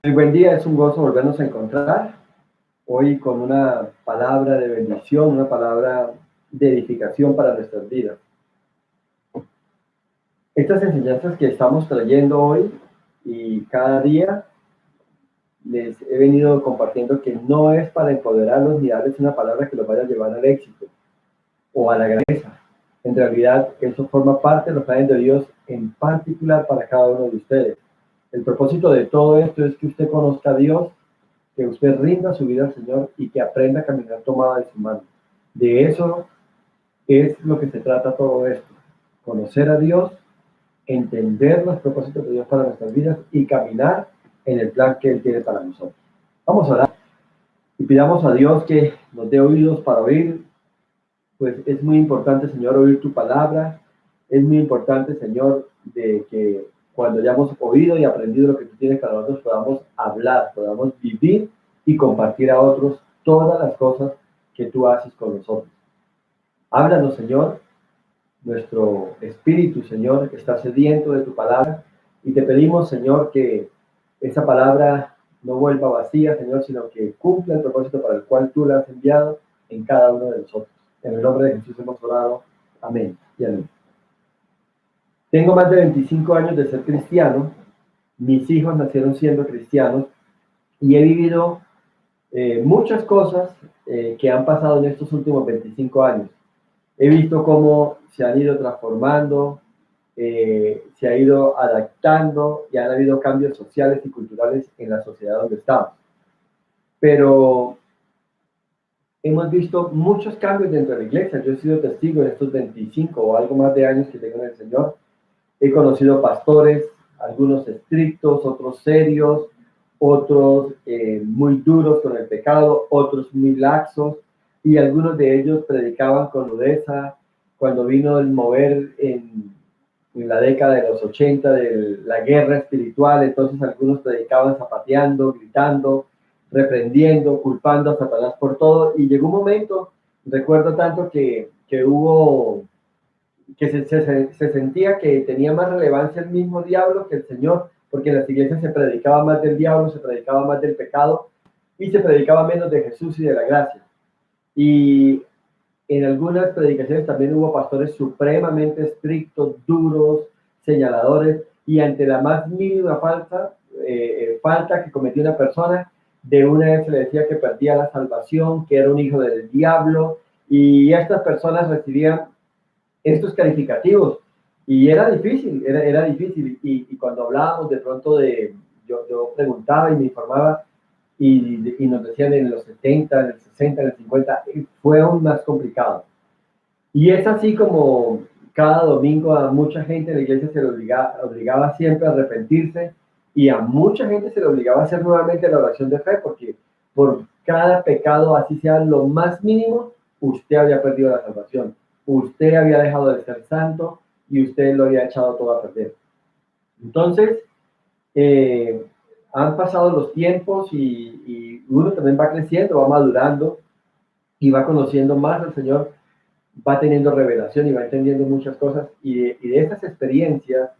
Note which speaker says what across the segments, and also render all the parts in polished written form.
Speaker 1: Muy buen día, es un gozo volvernos a encontrar hoy con una palabra de bendición, una palabra de edificación para nuestras vidas. Estas enseñanzas que estamos trayendo hoy y cada día les he venido compartiendo que no es para empoderarlos ni darles una palabra que los vaya a llevar al éxito o a la grandeza. En realidad, eso forma parte de los planes de Dios en particular para cada uno de ustedes. El propósito de todo esto es que usted conozca a Dios, que usted rinda su vida al Señor y que aprenda a caminar tomada de su mano. De eso es lo que se trata todo esto. Conocer a Dios, entender los propósitos de Dios para nuestras vidas y caminar en el plan que Él tiene para nosotros. Vamos a orar y pidamos a Dios que nos dé oídos para oír, pues es muy importante, Señor, oír tu palabra. Es muy importante, Señor, de que cuando hayamos oído y aprendido lo que tú tienes para nosotros, podamos hablar, podamos vivir y compartir a otros todas las cosas que tú haces con nosotros. Háblanos, Señor. Nuestro espíritu, Señor, está sediento de tu palabra y te pedimos, Señor, que esa palabra no vuelva vacía, Señor, sino que cumpla el propósito para el cual tú la has enviado en cada uno de nosotros. En el nombre de Jesús hemos orado. Amén y amén. Tengo más de 25 años de ser cristiano. Mis hijos nacieron siendo cristianos y he vivido muchas cosas que han pasado en estos últimos 25 años. He visto cómo se han ido transformando, se ha ido adaptando y han habido cambios sociales y culturales en la sociedad donde estamos. Pero hemos visto muchos cambios dentro de la iglesia. Yo he sido testigo en estos 25 o algo más de años que tengo en el Señor. He conocido pastores, algunos estrictos, otros serios, otros muy duros con el pecado, otros muy laxos, y algunos de ellos predicaban con rudeza. Cuando vino el mover en la década de los 80 de la guerra espiritual, entonces algunos predicaban zapateando, gritando, reprendiendo, culpando a Satanás por todo, y llegó un momento, recuerdo tanto que hubo que se sentía que tenía más relevancia el mismo diablo que el Señor, porque en las iglesias se predicaba más del diablo, se predicaba más del pecado y se predicaba menos de Jesús y de la gracia. Y en algunas predicaciones también hubo pastores supremamente estrictos, duros, señaladores, y ante la más mínima falta que cometió una persona, de una vez se le decía que perdía la salvación, que era un hijo del diablo, y estas personas recibían estos calificativos. Y era difícil, era difícil. Y cuando hablábamos de pronto yo preguntaba y me informaba y nos decían en los 70, en el 60, en el 50, fue aún más complicado. Y es así como cada domingo a mucha gente en la iglesia se le obligaba siempre a arrepentirse y a mucha gente se le obligaba a hacer nuevamente la oración de fe porque por cada pecado, así sea lo más mínimo, usted había perdido la salvación. Usted había dejado de ser santo y usted lo había echado todo a perder. Entonces, eh, han pasado los tiempos y uno también va creciendo, va madurando y va conociendo más al Señor, va teniendo revelación y va entendiendo muchas cosas. Y de estas experiencias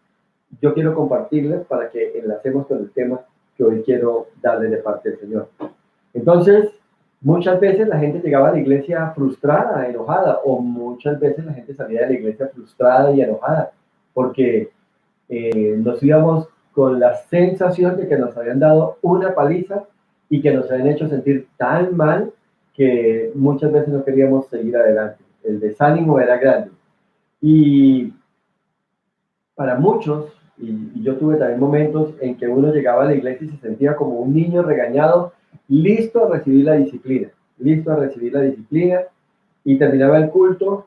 Speaker 1: yo quiero compartirles para que enlacemos con el tema que hoy quiero darle de parte del Señor. Entonces, muchas veces la gente llegaba a la iglesia frustrada, enojada, o muchas veces la gente salía de la iglesia frustrada y enojada, porque nos íbamos con la sensación de que nos habían dado una paliza y que nos habían hecho sentir tan mal que muchas veces no queríamos seguir adelante. El desánimo era grande. Y para muchos, y yo tuve también momentos en que uno llegaba a la iglesia y se sentía como un niño regañado, listo a recibir la disciplina, listo a recibir la disciplina, y terminaba el culto,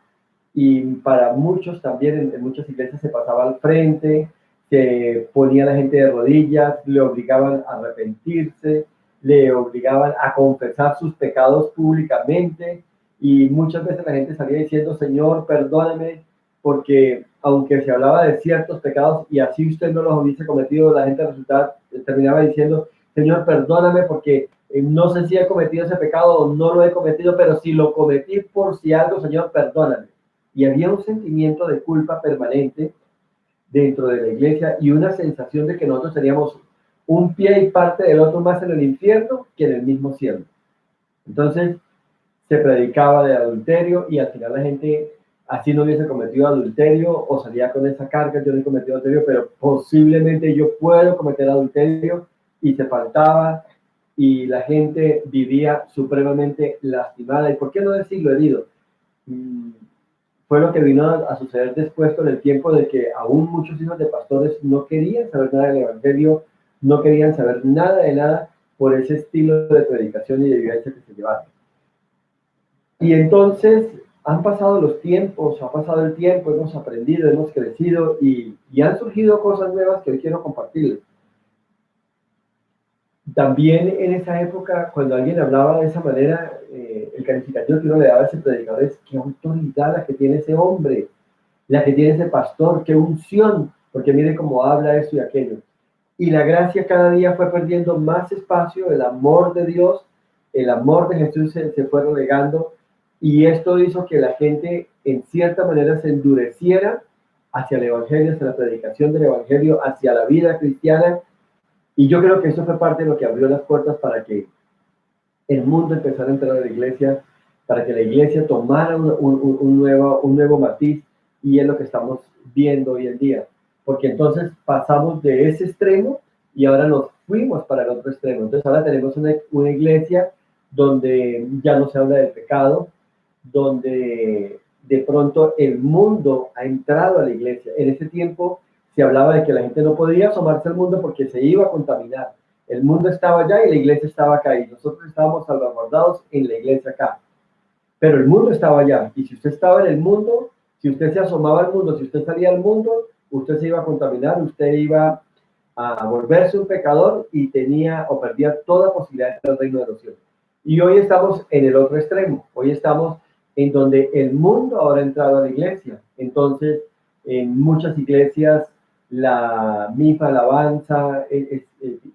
Speaker 1: y para muchos también en muchas iglesias se pasaba al frente, se ponía a la gente de rodillas, le obligaban a arrepentirse, le obligaban a confesar sus pecados públicamente, y muchas veces la gente salía diciendo, Señor, perdóname, porque aunque se hablaba de ciertos pecados y así usted no los hubiese cometido, la gente terminaba diciendo, Señor, perdóname porque no sé si he cometido ese pecado o no lo he cometido, pero si lo cometí por si algo, Señor, perdóname. Y había un sentimiento de culpa permanente dentro de la iglesia y una sensación de que nosotros teníamos un pie y parte del otro más en el infierno que en el mismo cielo. Entonces se predicaba de adulterio y al final la gente, así no hubiese cometido adulterio o salía con esa carga, yo no he cometido adulterio, pero posiblemente yo puedo cometer adulterio, y se faltaba y la gente vivía supremamente lastimada. ¿Y por qué no decirlo herido? Fue lo que vino a suceder después con el tiempo, de que aún muchos hijos de pastores no querían saber nada del evangelio, no querían saber nada de nada por ese estilo de predicación y de vivencia que se llevaba. Y entonces han pasado los tiempos, ha pasado el tiempo, hemos aprendido, hemos crecido y han surgido cosas nuevas que hoy quiero compartirles. También en esa época, cuando alguien hablaba de esa manera, el calificativo que uno le daba a ese predicador es: qué autoridad la que tiene ese hombre, la que tiene ese pastor, qué unción, porque mire cómo habla esto y aquello. Y la gracia cada día fue perdiendo más espacio, el amor de Dios, el amor de Jesús se fue relegando, y esto hizo que la gente en cierta manera se endureciera hacia el Evangelio, hacia la predicación del Evangelio, hacia la vida cristiana. Y yo creo que eso fue parte de lo que abrió las puertas para que el mundo empezara a entrar a la iglesia, para que la iglesia tomara un nuevo matiz, y es lo que estamos viendo hoy en día. Porque entonces pasamos de ese extremo y ahora nos fuimos para el otro extremo. Entonces ahora tenemos una iglesia donde ya no se habla del pecado, donde de pronto el mundo ha entrado a la iglesia. En ese tiempo se hablaba de que la gente no podía asomarse al mundo porque se iba a contaminar. El mundo estaba allá y la iglesia estaba acá, y nosotros estábamos salvaguardados en la iglesia acá. Pero el mundo estaba allá, y si usted estaba en el mundo, si usted se asomaba al mundo, si usted salía al mundo, usted se iba a contaminar, usted iba a volverse un pecador y tenía o perdía toda posibilidad de entrar al reino de los cielos. Y hoy estamos en el otro extremo, hoy estamos en donde el mundo ahora ha entrado a la iglesia. Entonces, en muchas iglesias la misma alabanza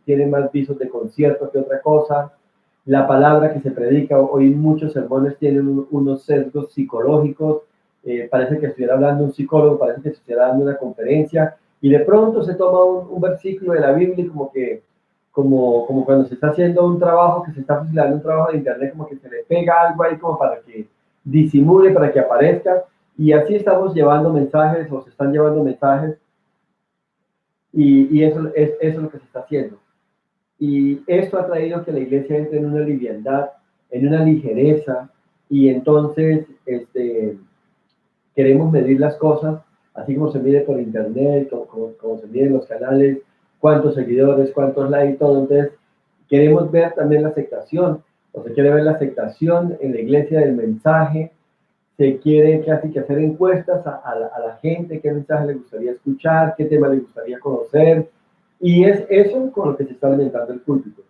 Speaker 1: tiene más visos de concierto que otra cosa. La palabra que se predica, hoy muchos sermones tienen unos sesgos psicológicos, parece que estuviera hablando un psicólogo, parece que estuviera dando una conferencia, y de pronto se toma un versículo de la Biblia, como cuando se está haciendo un trabajo, que se está fusilando un trabajo de internet, como que se le pega algo ahí como para que disimule, para que aparezca, y así estamos llevando mensajes, o se están llevando mensajes, y eso es lo que se está haciendo. Y esto ha traído que la iglesia entre en una liviandad, en una ligereza, y entonces queremos medir las cosas, así como se mide por internet, como se miden los canales, cuántos seguidores, cuántos likes, todo. Entonces queremos ver también la aceptación, o se quiere ver la aceptación en la iglesia del mensaje, se quiere casi que hacer encuestas a la gente, qué mensaje le gustaría escuchar, qué tema le gustaría conocer, y es eso con lo que se está alimentando el púlpito.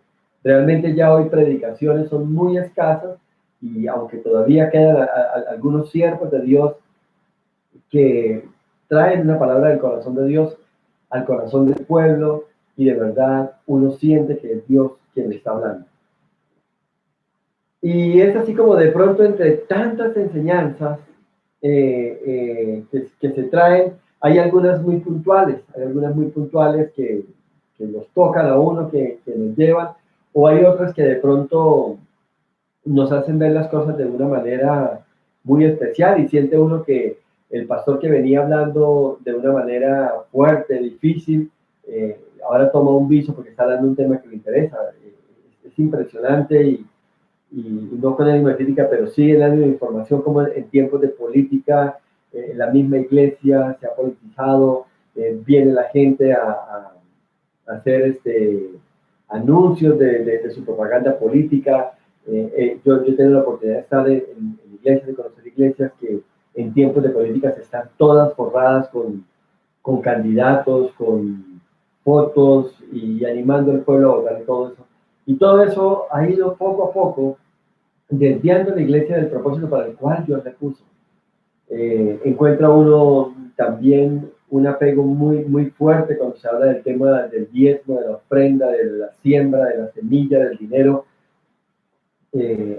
Speaker 1: Realmente ya hoy predicaciones son muy escasas, y aunque todavía quedan algunos siervos de Dios que traen una palabra del corazón de Dios al corazón del pueblo, y de verdad uno siente que es Dios quien le está hablando. Y es así como de pronto, entre tantas enseñanzas que se traen, hay algunas muy puntuales, que nos tocan a uno, que nos llevan, o hay otras que de pronto nos hacen ver las cosas de una manera muy especial, y siente uno que el pastor que venía hablando de una manera fuerte, difícil, ahora toma un viso porque está hablando un tema que le interesa. Es impresionante, y no con ánimo de crítica, pero sí el ánimo de información, como en tiempos de política, la misma iglesia se ha politizado, viene la gente a hacer anuncios de su propaganda política. Yo he tenido la oportunidad de estar en iglesias, de conocer iglesias que en tiempos de políticas están todas forradas con candidatos, con fotos, y animando al pueblo a votar, y todo eso. Y todo eso ha ido poco a poco desviando la iglesia del propósito para el cual Dios la puso. Encuentra uno también un apego muy, muy fuerte cuando se habla del tema del diezmo, de la ofrenda, de la siembra, de la semilla, del dinero.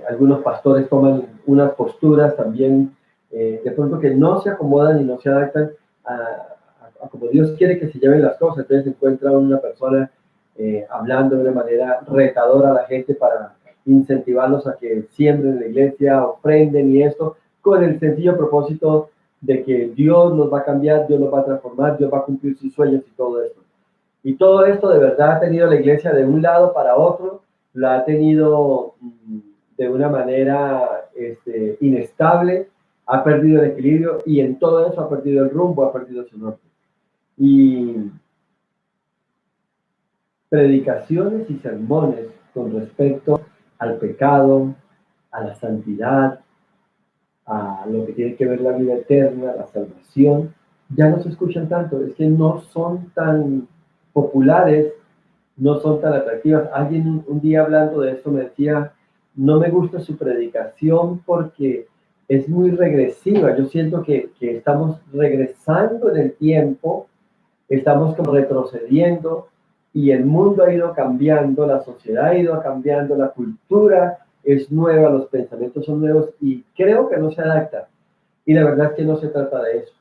Speaker 1: Algunos pastores toman unas posturas también, de pronto, que no se acomodan y no se adaptan a como Dios quiere que se lleven las cosas. Entonces encuentra una persona hablando de una manera retadora a la gente para incentivarlos a que siembren en la iglesia, ofrenden y esto, con el sencillo propósito de que Dios nos va a cambiar, Dios nos va a transformar, Dios va a cumplir sus sueños y todo esto. Y todo esto de verdad ha tenido la iglesia de un lado para otro, la ha tenido de una manera inestable, ha perdido el equilibrio y en todo eso ha perdido el rumbo, ha perdido su norte. Y predicaciones y sermones con respecto al pecado, a la santidad, a lo que tiene que ver la vida eterna, la salvación, ya no se escuchan tanto, es que no son tan populares, no son tan atractivas. Alguien un día hablando de esto me decía, no me gusta su predicación porque es muy regresiva, yo siento que estamos regresando en el tiempo, estamos como retrocediendo y el mundo ha ido cambiando, la sociedad ha ido cambiando, la cultura es nueva, los pensamientos son nuevos y creo que no se adapta. Y la verdad es que no se trata de eso.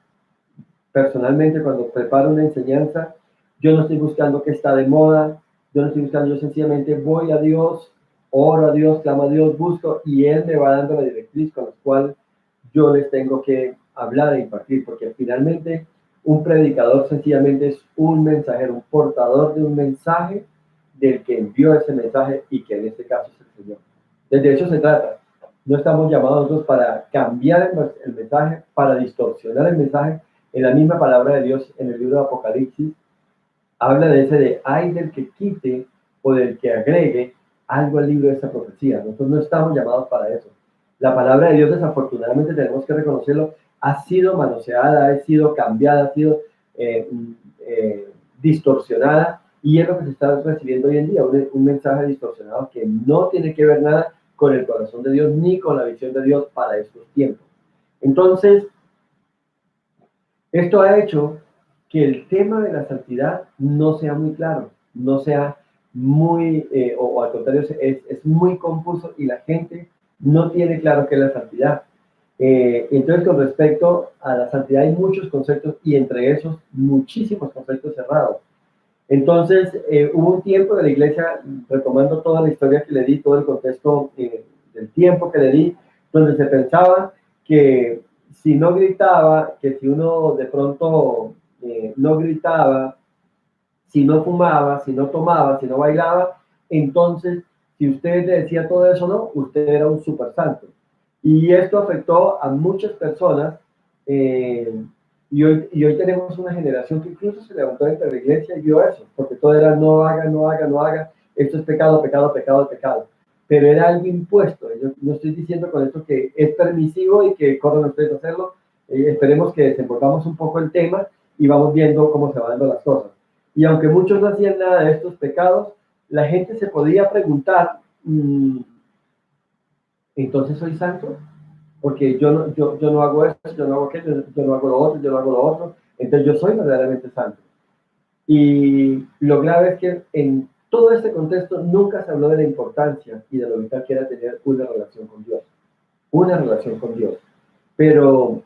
Speaker 1: Personalmente, cuando preparo una enseñanza, yo no estoy buscando qué está de moda, yo no estoy buscando, yo sencillamente voy a Dios, oro a Dios, clamo a Dios, busco y Él me va dando la directriz con la cual yo les tengo que hablar e impartir, porque finalmente un predicador sencillamente es un mensajero, un portador de un mensaje del que envió ese mensaje y que en este caso es el Señor. De eso se trata. No estamos llamados nosotros para cambiar el mensaje, para distorsionar el mensaje. En la misma palabra de Dios, en el libro de Apocalipsis, habla de ese de ay del que quite o del que agregue algo al libro de esa profecía. Nosotros no estamos llamados para eso. La palabra de Dios, desafortunadamente, tenemos que reconocerlo, ha sido manoseada, ha sido cambiada, ha sido distorsionada, y es lo que se está recibiendo hoy en día, un mensaje distorsionado que no tiene que ver nada con el corazón de Dios ni con la visión de Dios para estos tiempos. Entonces, esto ha hecho que el tema de la santidad no sea muy claro, no sea muy, o al contrario, es muy confuso y la gente no tiene claro qué es la santidad. Entonces, con respecto a la santidad hay muchos conceptos y entre esos muchísimos conceptos cerrados. Entonces, hubo un tiempo de la iglesia, retomando toda la historia que le di, todo el contexto del tiempo que le di, donde se pensaba que si no gritaba, que si uno de pronto no gritaba, si no fumaba, si no tomaba, si no bailaba, entonces, si usted le decía todo eso, no, usted era un super santo. Y esto afectó a muchas personas. Y hoy tenemos una generación que incluso se levantó dentro de la iglesia y vio eso, porque todo era no haga, no haga, no haga, esto es pecado, pecado, pecado, pecado. Pero era algo impuesto. Yo no estoy diciendo con esto que es permisivo y que corran ustedes a hacerlo. Esperemos que desenvolvamos un poco el tema y vamos viendo cómo se van dando las cosas. Y aunque muchos no hacían nada de estos pecados, la gente se podía preguntar, ¿entonces soy santo? Porque yo no hago esto, yo no hago aquello, yo no hago lo otro, yo no hago lo otro, entonces yo soy verdaderamente santo. Y lo grave es que en todo este contexto nunca se habló de la importancia y de lo vital que era tener una relación con Dios, una relación con Dios. Pero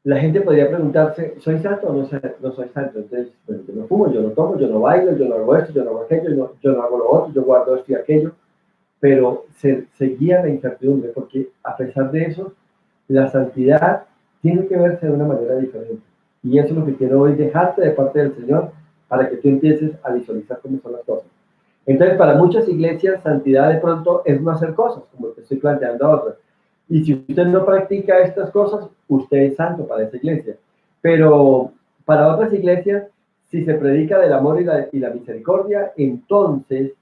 Speaker 1: la gente podría preguntarse, ¿soy santo o no soy santo? Entonces, bueno, yo no fumo, yo no tomo, yo no bailo, yo no hago esto, yo no hago aquello, yo no hago lo otro, yo guardo esto y aquello, pero seguía la incertidumbre, porque a pesar de eso, la santidad tiene que verse de una manera diferente. Y eso es lo que quiero hoy dejarte de parte del Señor, para que tú empieces a visualizar cómo son las cosas. Entonces, para muchas iglesias, santidad de pronto es no hacer cosas, como te estoy planteando a otras. Y si usted no practica estas cosas, usted es santo para esa iglesia. Pero para otras iglesias, si se predica del amor y la misericordia, entonces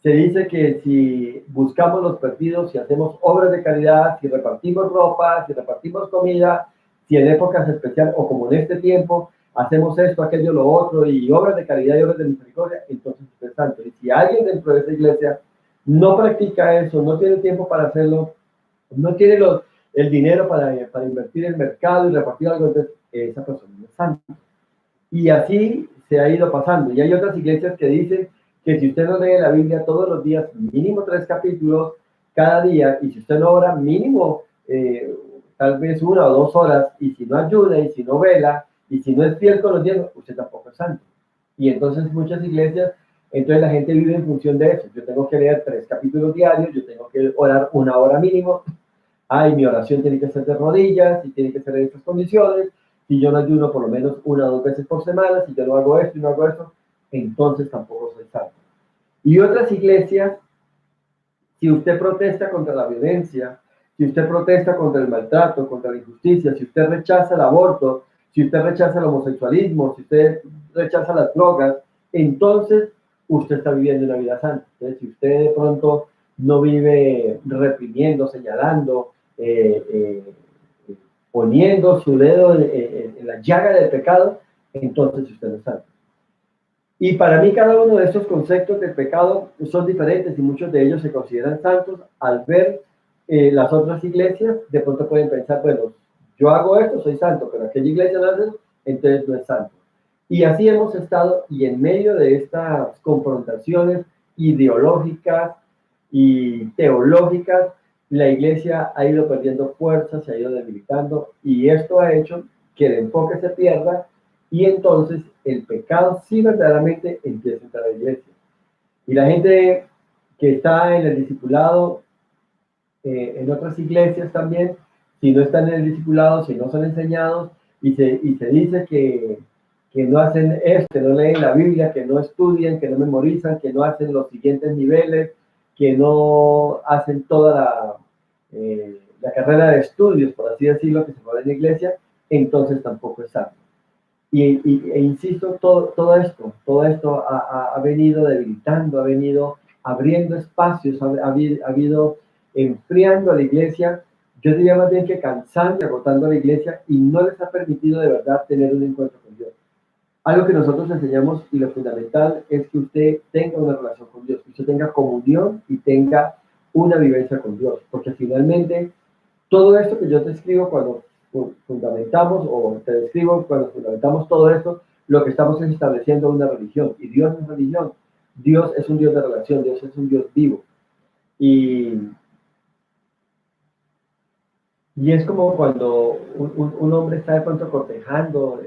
Speaker 1: se dice que si buscamos los perdidos, si hacemos obras de caridad, si repartimos ropa, si repartimos comida, si en épocas especiales o como en este tiempo hacemos esto, aquello, lo otro, y obras de caridad y obras de misericordia, entonces usted es santo. Y si alguien dentro de esa iglesia no practica eso, no tiene tiempo para hacerlo, no tiene el dinero para invertir en el mercado y repartir algo, entonces esa persona no es santa. Y así se ha ido pasando. Y hay otras iglesias que dicen que si usted no lee la Biblia todos los días, mínimo 3 capítulos cada día, y si usted no ora mínimo tal vez 1 o 2 horas, y si no ayuda, y si no vela, y si no es fiel con los días, usted tampoco es santo. Y entonces muchas iglesias Entonces la gente vive en función de eso. Yo tengo que leer 3 capítulos diarios, yo tengo que orar 1 hora mínimo. Ay, mi oración tiene que ser de rodillas y tiene que ser en estas condiciones. Si yo no ayuno por lo menos 1 o 2 veces por semana, si yo no hago esto y no hago esto, entonces tampoco soy santo. Y otras iglesias, si usted protesta contra la violencia, si usted protesta contra el maltrato, contra la injusticia, si usted rechaza el aborto, si usted rechaza el homosexualismo, si usted rechaza las drogas, entonces usted está viviendo una vida santa. Entonces, si usted de pronto no vive reprimiendo, señalando, poniendo su dedo en la llaga del pecado, entonces usted no es santo. Y para mí cada uno de estos conceptos del pecado son diferentes y muchos de ellos se consideran santos. Al ver las otras iglesias, de pronto pueden pensar, bueno, yo hago esto, soy santo, pero aquella iglesia no hace, entonces no es santo. Y así hemos estado, y en medio de estas confrontaciones ideológicas y teológicas, la iglesia ha ido perdiendo fuerza, se ha ido debilitando, y esto ha hecho que el enfoque se pierda, y entonces el pecado sí verdaderamente empieza a entrar a la iglesia. Y la gente que está en el discipulado, en otras iglesias también, si no están en el discipulado, si no son enseñados, y se dice que no hacen esto, que no leen la Biblia, que no estudian, que no memorizan, que no hacen los siguientes niveles, que no hacen toda la carrera de estudios, por así decirlo, que se pone en la iglesia, entonces tampoco es santo. E insisto, todo esto ha venido debilitando, ha venido abriendo espacios, ha habido enfriando a la iglesia, yo diría más bien que cansando y agotando a la iglesia, y no les ha permitido de verdad tener un encuentro con Dios. Algo que nosotros enseñamos, y lo fundamental es que usted tenga una relación con Dios, que usted tenga comunión y tenga una vivencia con Dios, porque finalmente todo esto que yo te escribo cuando fundamentamos, o te describo cuando fundamentamos todo esto, lo que estamos es estableciendo una religión, y Dios no es religión, Dios es un Dios de relación, Dios es un Dios vivo. Y es como cuando un hombre está de pronto cortejando,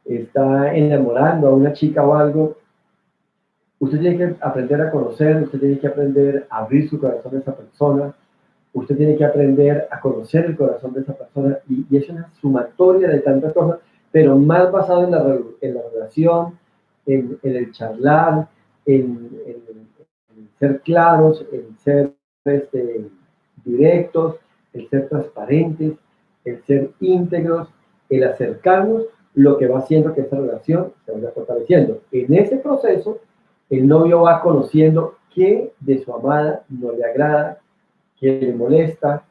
Speaker 1: está enamorando a una chica o algo. Usted tiene que aprender a conocer, usted tiene que aprender a abrir su corazón a esa persona, usted tiene que aprender a conocer el corazón de esa persona, y es una sumatoria de tantas cosas, pero más basado en la relación, en el charlar, en ser claros, en ser directos, el ser transparentes, el ser íntegros, el acercarnos, lo que va haciendo que esa relación se vaya fortaleciendo. En ese proceso, el novio va conociendo qué de su amada no le agrada, qué le molesta,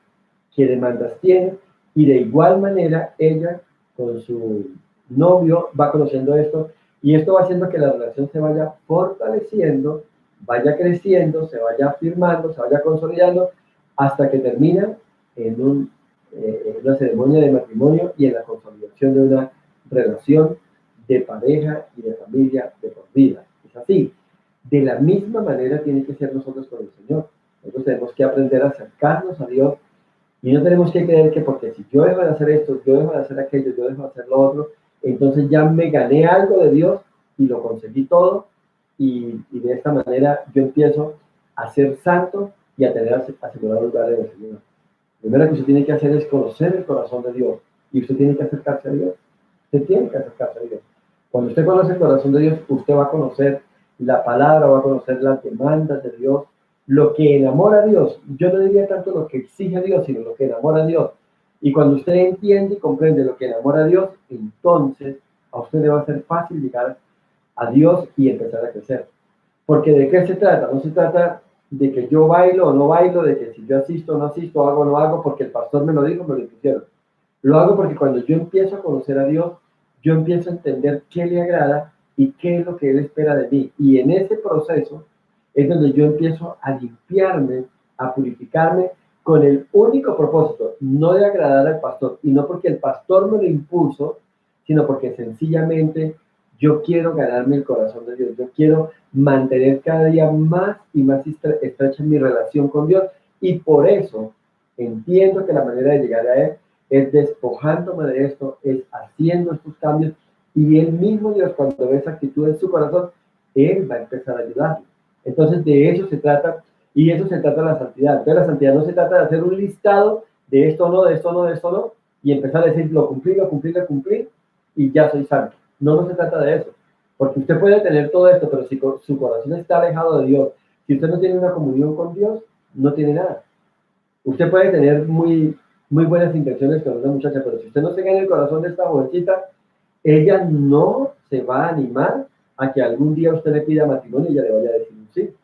Speaker 1: qué demandas tiene, y de igual manera ella con su novio va conociendo esto, y esto va haciendo que la relación se vaya fortaleciendo, vaya creciendo, se vaya afirmando, se vaya consolidando, hasta que termina en una ceremonia de matrimonio y en la consolidación de una relación de pareja y de familia de por vida. Es así. De la misma manera tiene que ser nosotros con el Señor. Nosotros tenemos que aprender a acercarnos a Dios, y no tenemos que creer que porque si yo dejo de hacer esto, yo dejo de hacer aquello, yo dejo de hacer lo otro, entonces ya me gané algo de Dios y lo conseguí todo, y de esta manera yo empiezo a ser santo y a tener asegurado el lugar del Señor. Lo primero que usted tiene que hacer es conocer el corazón de Dios, y usted tiene que acercarse a Dios. Usted tiene que acercarse a Dios. Cuando usted conoce el corazón de Dios, usted va a conocer la palabra, va a conocer las demandas de Dios, lo que enamora a Dios. Yo no diría tanto lo que exige a Dios, sino lo que enamora a Dios. Y cuando usted entiende y comprende lo que enamora a Dios, entonces a usted le va a ser fácil llegar a Dios y empezar a crecer. Porque ¿de qué se trata? No se trata de que yo bailo o no bailo, de que si yo asisto o no asisto, hago o no hago, porque el pastor me lo dijo, me lo impusieron. Lo hago porque cuando yo empiezo a conocer a Dios, yo empiezo a entender qué le agrada y qué es lo que Él espera de mí. Y en ese proceso es donde yo empiezo a limpiarme, a purificarme, con el único propósito, no de agradar al pastor, y no porque el pastor me lo impuso, sino porque sencillamente yo quiero ganarme el corazón de Dios. Yo quiero mantener cada día más y más estrecha mi relación con Dios, y por eso entiendo que la manera de llegar a Él es despojándome de esto, es haciendo estos cambios, y Él mismo, Dios, cuando ve esa actitud en su corazón, Él va a empezar a ayudarle. Entonces de eso se trata, y eso se trata la santidad. Entonces la santidad no se trata de hacer un listado de esto no, de esto no, de esto no, y empezar a decir lo cumplí, lo cumplí, lo cumplí, y ya soy santo. No, no se trata de eso. Porque usted puede tener todo esto, pero si su corazón está alejado de Dios, si usted no tiene una comunión con Dios, no tiene nada. Usted puede tener muy buenas intenciones con una muchacha, pero si usted no se gana el corazón de esta jovencita, ella no se va a animar a que algún día usted le pida matrimonio y ella le vaya a decir un sí.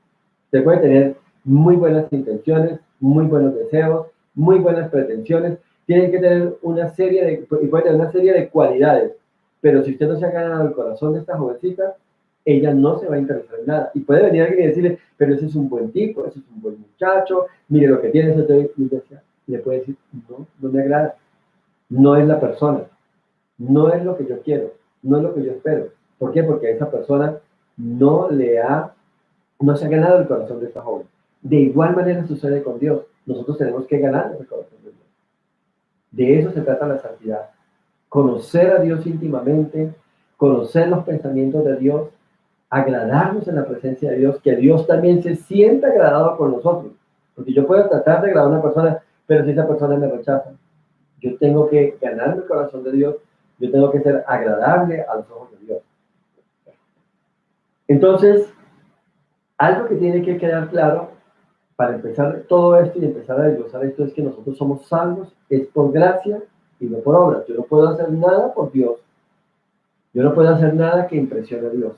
Speaker 1: Usted puede tener muy buenas intenciones, muy buenos deseos, muy buenas pretensiones, tiene que tener y puede tener una serie de cualidades, pero si usted no se ha ganado el corazón de esta jovencita, ella no se va a interesar en nada. Y puede venir alguien y decirle, pero ese es un buen tipo, ese es un buen muchacho, mire lo que tiene, y le puede decir, no, no me agrada, no es la persona, no es lo que yo quiero, no es lo que yo espero. ¿Por qué? Porque esa persona no no se ha ganado el corazón de esta joven. De igual manera sucede con Dios. Nosotros tenemos que ganar el corazón de Dios. De eso se trata la santidad. Conocer a Dios íntimamente, conocer los pensamientos de Dios, agradarnos en la presencia de Dios, que Dios también se sienta agradado con nosotros. Porque yo puedo tratar de agradar a una persona, pero si esa persona me rechaza, yo tengo que ganar el corazón de Dios, yo tengo que ser agradable a los ojos de Dios. Entonces, algo que tiene que quedar claro para empezar todo esto y empezar a desglosar esto es que nosotros somos salvos, es por gracia y no por obras. Yo no puedo hacer nada por Dios. Yo no puedo hacer nada que impresione a Dios.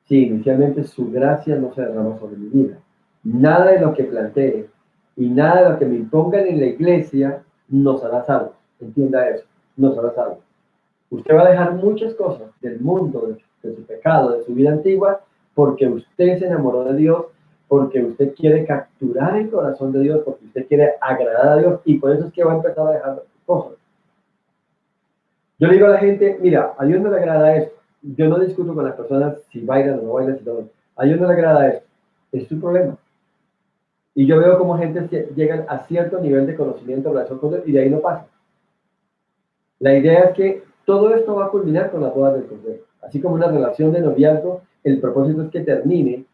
Speaker 1: Si inicialmente su gracia no se derrama sobre mi vida. Nada de lo que plantee y nada de lo que me impongan en la iglesia nos hará salvos. Entienda eso, nos hará salvos. Usted va a dejar muchas cosas del mundo, de su pecado, de su vida antigua, porque usted se enamoró de Dios, porque usted quiere capturar el corazón de Dios, porque usted quiere agradar a Dios, y por eso es que va a empezar a dejar cosas. Yo le digo a la gente, mira, a Dios no le agrada esto. Yo no discuto con las personas si bailan o no bailan, si no. A Dios no le agrada esto. Es su problema. Y yo veo cómo gente llega a cierto nivel de conocimiento en relación con Dios y de ahí no pasa. La idea es que todo esto va a culminar con las bodas del Cordero. Así como una relación de noviazgo, el propósito es que termine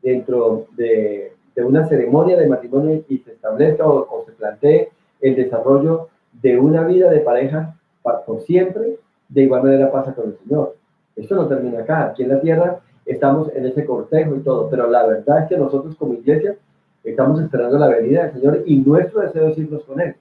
Speaker 1: dentro de una ceremonia de matrimonio y se establezca o se plantee el desarrollo de una vida de pareja por siempre. De igual manera pasa con el Señor. Esto no termina acá. Aquí en la tierra estamos en ese cortejo y todo, pero la verdad es que nosotros como iglesia estamos esperando la venida del Señor y nuestro deseo es irnos con Él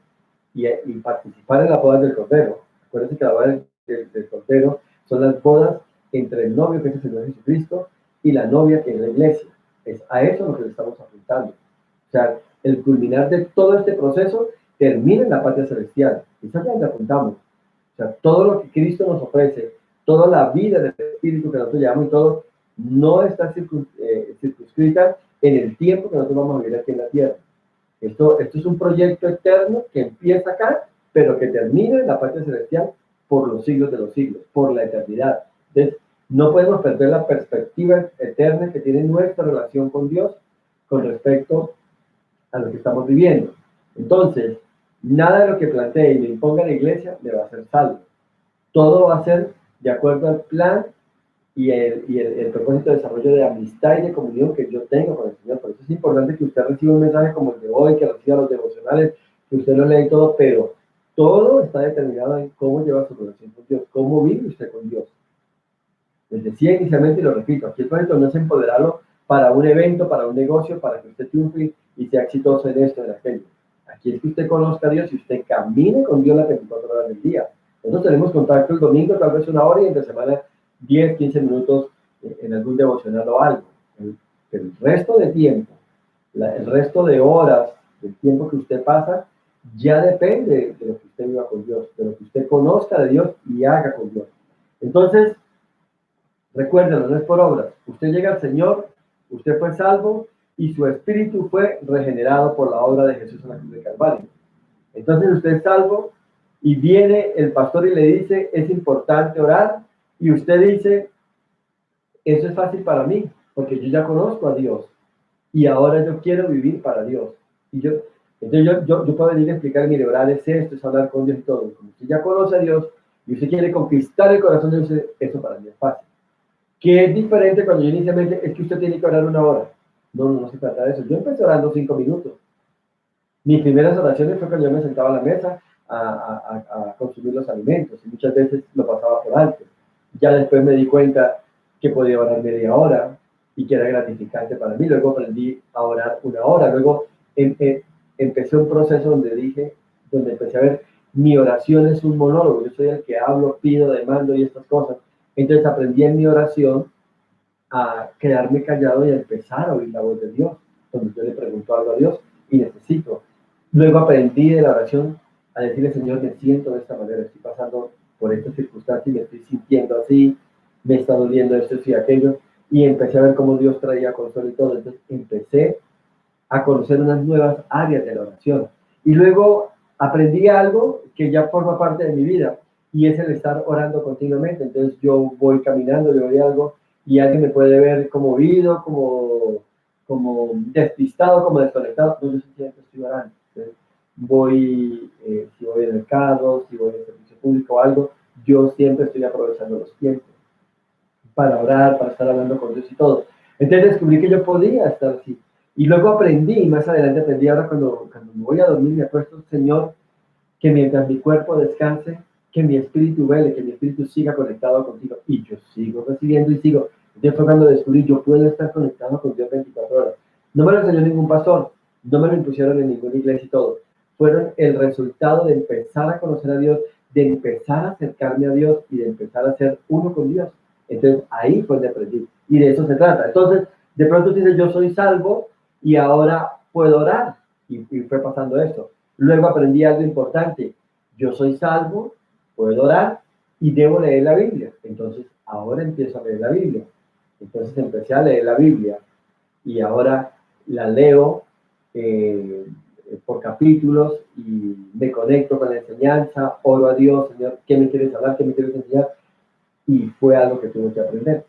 Speaker 1: y participar en las bodas del Cordero. Acuérdense que la boda del Cordero son las bodas entre el novio, que es el Señor Jesucristo, y la novia, que es la iglesia. Es a eso lo que le estamos apuntando. O sea, el culminar de todo este proceso termina en la patria celestial. Eso es a donde apuntamos. O sea, todo lo que Cristo nos ofrece, toda la vida del Espíritu que nosotros llevamos y todo, no está circunscrita en el tiempo que nosotros vamos a vivir aquí en la tierra. Esto es un proyecto eterno que empieza acá, pero que termina en la patria celestial por los siglos de los siglos, por la eternidad. Entonces, no podemos perder la perspectiva eterna que tiene nuestra relación con Dios con respecto a lo que estamos viviendo. Entonces, nada de lo que plantee y me imponga la iglesia me va a hacer salvo. Todo va a ser de acuerdo al plan y el propósito de desarrollo de amistad y de comunión que yo tengo con el Señor. Por eso es importante que usted reciba un mensaje como el de hoy, que reciba los devocionales, que usted lo lea y todo, pero todo está determinado en cómo lleva su relación con Dios, cómo vive usted con Dios. Les decía inicialmente y lo repito, aquí el proyecto no es empoderarlo para un evento, para un negocio, para que usted triunfe y sea exitoso en esto, en aquello. Aquí es que usted conozca a Dios y usted camine con Dios las 24 horas del día. Nosotros tenemos contacto el domingo, tal vez una hora, y entre semana 10, 15 minutos en algún devocional o algo. El resto de tiempo, el resto de horas, del tiempo que usted pasa, ya depende de lo que usted viva con Dios, de lo que usted conozca de Dios y haga con Dios. Entonces, recuérdelo, no es por obras. Usted llega al Señor, usted fue salvo y su espíritu fue regenerado por la obra de Jesús en la cruz de Calvario. Entonces usted es salvo y viene el pastor y le dice, es importante orar, y usted dice, eso es fácil para mí, porque yo ya conozco a Dios y ahora yo quiero vivir para Dios. Entonces yo puedo venir a explicar, mire, orar es esto, es hablar con Dios y todo. Como usted ya conoce a Dios y usted quiere conquistar el corazón de Dios, eso para mí es fácil. Que es diferente cuando yo inicialmente, es que usted tiene que orar 1 hora. No, no, no se trata de eso. Yo empecé orando 5 minutos. Mis primeras oraciones fue cuando yo me sentaba a la mesa a consumir los alimentos y muchas veces lo pasaba por alto. Ya después me di cuenta que podía orar media hora y que era gratificante para mí. Luego aprendí a orar 1 hora. Luego em, em, empecé un proceso donde empecé a ver mi oración es un monólogo. Yo soy el que hablo, pido, demando y estas cosas. Entonces aprendí en mi oración a quedarme callado y a empezar a oír la voz de Dios, donde yo le pregunto algo a Dios y necesito. Luego aprendí de la oración a decirle, Señor, me siento de esta manera, estoy pasando por esta circunstancia y me estoy sintiendo así, me está doliendo esto y aquello, y empecé a ver cómo Dios traía consuelo y todo. Entonces empecé a conocer unas nuevas áreas de la oración. Y luego aprendí algo que ya forma parte de mi vida, y es el estar orando continuamente. Entonces yo voy caminando, yo voy algo, y alguien me puede ver como oído, como despistado, como desconectado. No, yo siempre estoy orando. Entonces, si voy en el carro, si voy en el servicio público o algo, yo siempre estoy aprovechando los tiempos para orar, para estar hablando con Dios y todo. Entonces descubrí que yo podía estar así. Y luego aprendí, más adelante aprendí, ahora cuando me voy a dormir, me acuesto, Señor, que mientras mi cuerpo descanse, que mi espíritu vele, que mi espíritu siga conectado contigo. Y yo sigo recibiendo y sigo. Entonces fue cuando descubrí, yo puedo estar conectado con Dios 24 horas. No me lo enseñó ningún pastor, no me lo impusieron en ninguna iglesia y todo. Fueron el resultado de empezar a conocer a Dios, de empezar a acercarme a Dios y de empezar a ser uno con Dios. Entonces ahí fue donde aprendí. Y de eso se trata. Entonces, de pronto dices, yo soy salvo y ahora puedo orar. Y fue pasando esto. Luego aprendí algo importante. Yo soy salvo, puedo orar y debo leer la Biblia. Entonces, ahora empiezo a leer la Biblia. Entonces empecé a leer la Biblia y ahora la leo eh, por capítulos y me conecto con la enseñanza, oro a Dios, Señor, ¿qué me quieres hablar? ¿Qué me quieres enseñar? Y fue algo que tuve que aprender.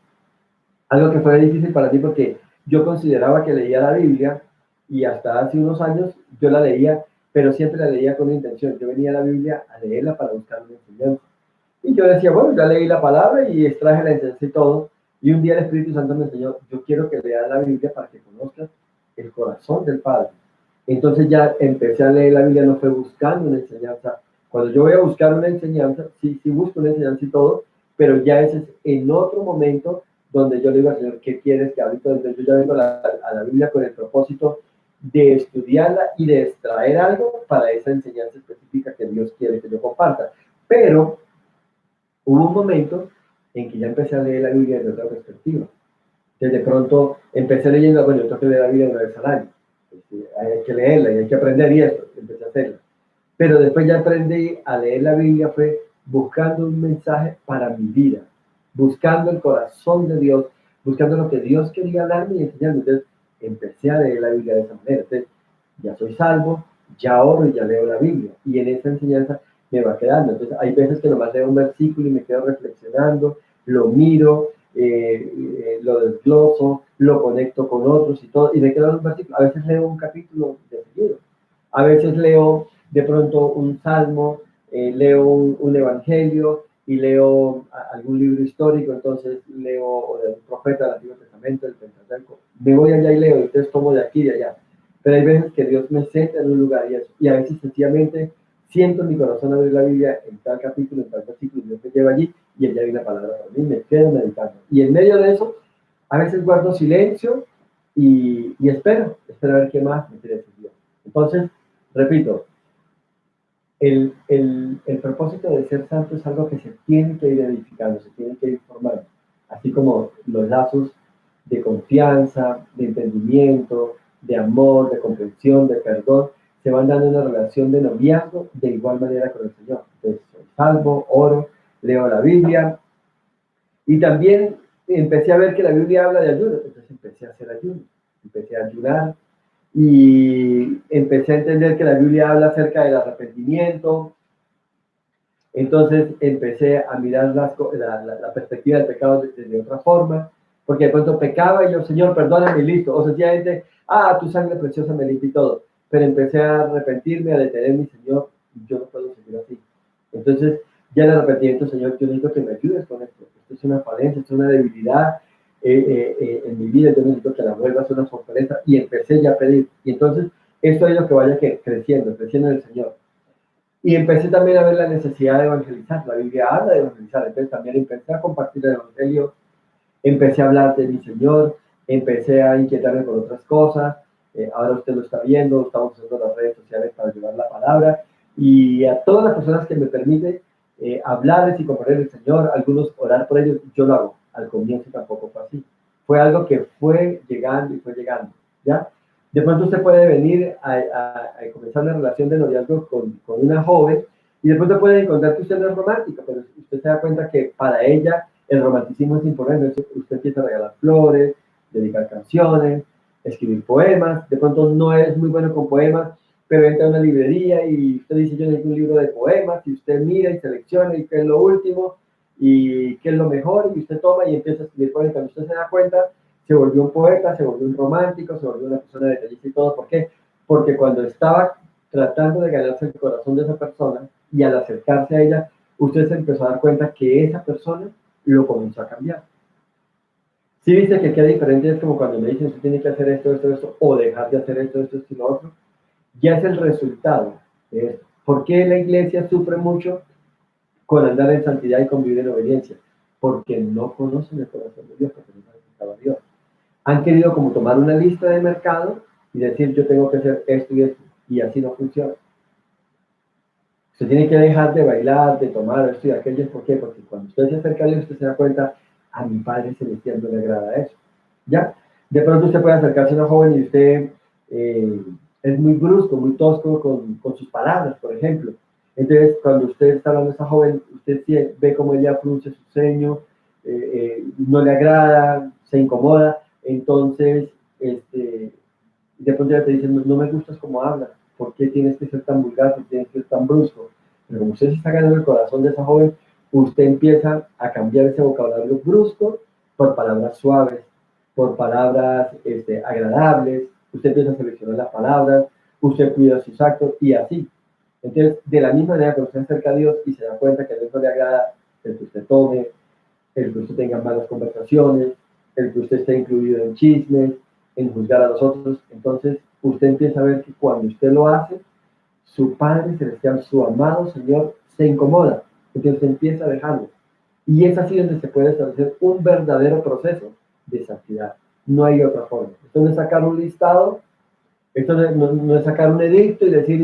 Speaker 1: Algo que fue difícil para mí porque yo consideraba que leía la Biblia y hasta hace unos años yo la leía, pero siempre la leía con una intención. Yo venía a la Biblia a leerla para buscar una enseñanza. Y yo decía, bueno, ya leí la palabra y extraje la enseñanza y todo. Y un día el Espíritu Santo me enseñó, yo quiero que leas la Biblia para que conozcas el corazón del Padre. Entonces ya empecé a leer la Biblia, no fue buscando una enseñanza. Cuando yo voy a buscar una enseñanza, sí busco una enseñanza y todo, pero ya ese es en otro momento donde yo le digo al Señor, ¿qué quieres que hable? Entonces yo ya vengo a la Biblia con el propósito de estudiarla y de extraer algo para esa enseñanza específica que Dios quiere que yo comparta. Pero hubo un momento en que ya empecé a leer la Biblia desde otra perspectiva. Desde pronto empecé leyendo, bueno, yo tengo que leer la Biblia 1 vez al año. Hay que leerla y hay que aprender y esto, empecé a hacerla. Pero después ya aprendí a leer la Biblia fue buscando un mensaje para mi vida, buscando el corazón de Dios, buscando lo que Dios quería hablarme y enseñarme. Entonces empecé a leer la Biblia de esa manera. Entonces ya soy salvo, ya oro y ya leo la Biblia. Y en esa enseñanza me va quedando. Entonces hay veces que nomás leo un versículo y me quedo reflexionando, lo miro, lo desgloso, lo conecto con otros y todo, y me quedo en un versículo. A veces leo un capítulo de seguido, a veces leo de pronto un salmo, leo un evangelio y leo algún libro histórico, entonces leo de un profeta del Antiguo Testamento, del Pentateuco. Me voy allá y leo, y entonces tomo de aquí y de allá. Pero hay veces que Dios me sienta en un lugar y eso, y a veces sencillamente siento en mi corazón abrir la Biblia en tal capítulo, en tal versículo, y Dios me lleva allí y allá hay una palabra para mí, me quedo meditando. Y en medio de eso, a veces guardo silencio y espero a ver qué más me quiere decir Dios. Entonces, repito, el propósito de ser santo es algo que se tiene que ir edificando, se tiene que ir formando, así como los lazos de confianza, de entendimiento, de amor, de comprensión, de perdón, se van dando una relación de noviazgo de igual manera con el Señor. Entonces, soy salvo, oro, leo la Biblia y también empecé a ver que la Biblia habla de ayuno, entonces empecé a hacer ayuno, empecé a ayunar y empecé a entender que la Biblia habla acerca del arrepentimiento. Entonces empecé a mirar la perspectiva del pecado de otra forma, porque de pronto pecaba y yo, Señor, perdóname y listo. O sencillamente, tu sangre preciosa me limpia y todo. Pero empecé a arrepentirme, a detenerme, Señor, yo no puedo seguir así. Entonces Ya el arrepentimiento, Señor, yo necesito que me ayudes con esto. Esto es una falencia, esto es una debilidad en mi vida. Yo necesito que la vuelvas a una fortaleza. Y empecé ya a pedir. Y entonces, esto es lo que vaya creciendo, creciendo en el Señor. Y empecé también a ver la necesidad de evangelizar. La Biblia habla de evangelizar. Entonces también empecé a compartir el Evangelio, empecé a hablar de mi Señor, empecé a inquietarme por otras cosas. Ahora usted lo está viendo, estamos usando las redes sociales para llevar la palabra. Y a todas las personas que me permiten hablarles y compartir el Señor, algunos orar por ellos, yo lo hago. Al comienzo tampoco fue así. Fue algo que fue llegando y fue llegando. ¿Ya? De pronto usted puede venir a comenzar una relación de noviazgo con una joven y de pronto puede encontrar que usted no es romántico, pero usted se da cuenta que para ella el romanticismo es importante. Usted empieza a regalar flores, dedicar canciones, escribir poemas. De pronto no es muy bueno con poemas, pero entra a una librería y usted dice, yo necesito un libro de poemas, y usted mira y selecciona y qué es lo último y qué es lo mejor, y usted toma y empieza a escribir poemas. Cuando usted se da cuenta, se volvió un poeta, se volvió un romántico, se volvió una persona detallista y todo. ¿Por qué? Porque cuando estaba tratando de ganarse el corazón de esa persona y al acercarse a ella, usted se empezó a dar cuenta que esa persona lo comenzó a cambiar. Sí, dice que queda diferente, es como cuando me dicen, usted tiene que hacer esto, esto, esto, o dejar de hacer esto, esto, esto y lo otro. Ya es el resultado de esto. ¿Por qué la iglesia sufre mucho con andar en santidad y convivir en obediencia? Porque no conocen el corazón de Dios, porque no saben a Dios. Han querido como tomar una lista de mercado y decir, yo tengo que hacer esto y esto, y así no funciona. Usted tiene que dejar de bailar, de tomar esto y aquello. ¿Por qué? Porque cuando usted se acerca a Dios, usted se da cuenta, a mi Padre Celestial no le agrada eso. ¿Ya? De pronto usted puede acercarse a una joven y usted eh, es muy brusco, muy tosco con sus palabras, por ejemplo. Entonces, cuando usted está hablando a esa joven, usted ve cómo ella frunce su ceño, no le agrada, se incomoda. Entonces, de pronto ella te dice, no, no me gustas como hablas, ¿por qué tienes que ser tan vulgar, por qué tienes que ser tan brusco? Pero como usted se está ganando el corazón de esa joven, usted empieza a cambiar ese vocabulario brusco por palabras suaves, por palabras agradables, usted empieza a seleccionar las palabras, usted cuida sus actos y así. Entonces, de la misma manera que usted se acerca a Dios y se da cuenta que a Dios no le agrada el que usted tome, el que usted tenga malas conversaciones, el que usted esté incluido en chismes, en juzgar a los otros, entonces usted empieza a ver que cuando usted lo hace, su Padre Celestial, su amado Señor, se incomoda, entonces usted empieza a dejarlo. Y es así donde se puede establecer un verdadero proceso de santidad. No hay otra forma. Esto no es sacar un listado, esto no es sacar un edicto y decir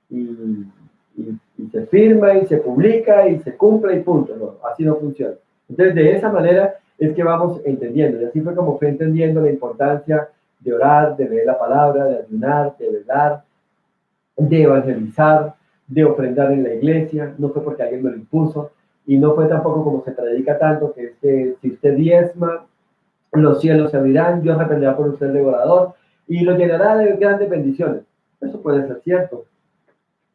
Speaker 1: y se firma y se publica y se cumple y punto. No, así no funciona. Entonces, de esa manera es que vamos entendiendo. Y así fue como fue entendiendo la importancia de orar, de leer la palabra, de ayunar, de velar, de evangelizar, de ofrendar en la iglesia. No fue porque alguien me lo impuso. Y no fue tampoco como se predica tanto, que es que si usted diezma, los cielos se abrirán, Dios reprenderá por usted el devorador y lo llenará de grandes bendiciones. Eso puede ser cierto.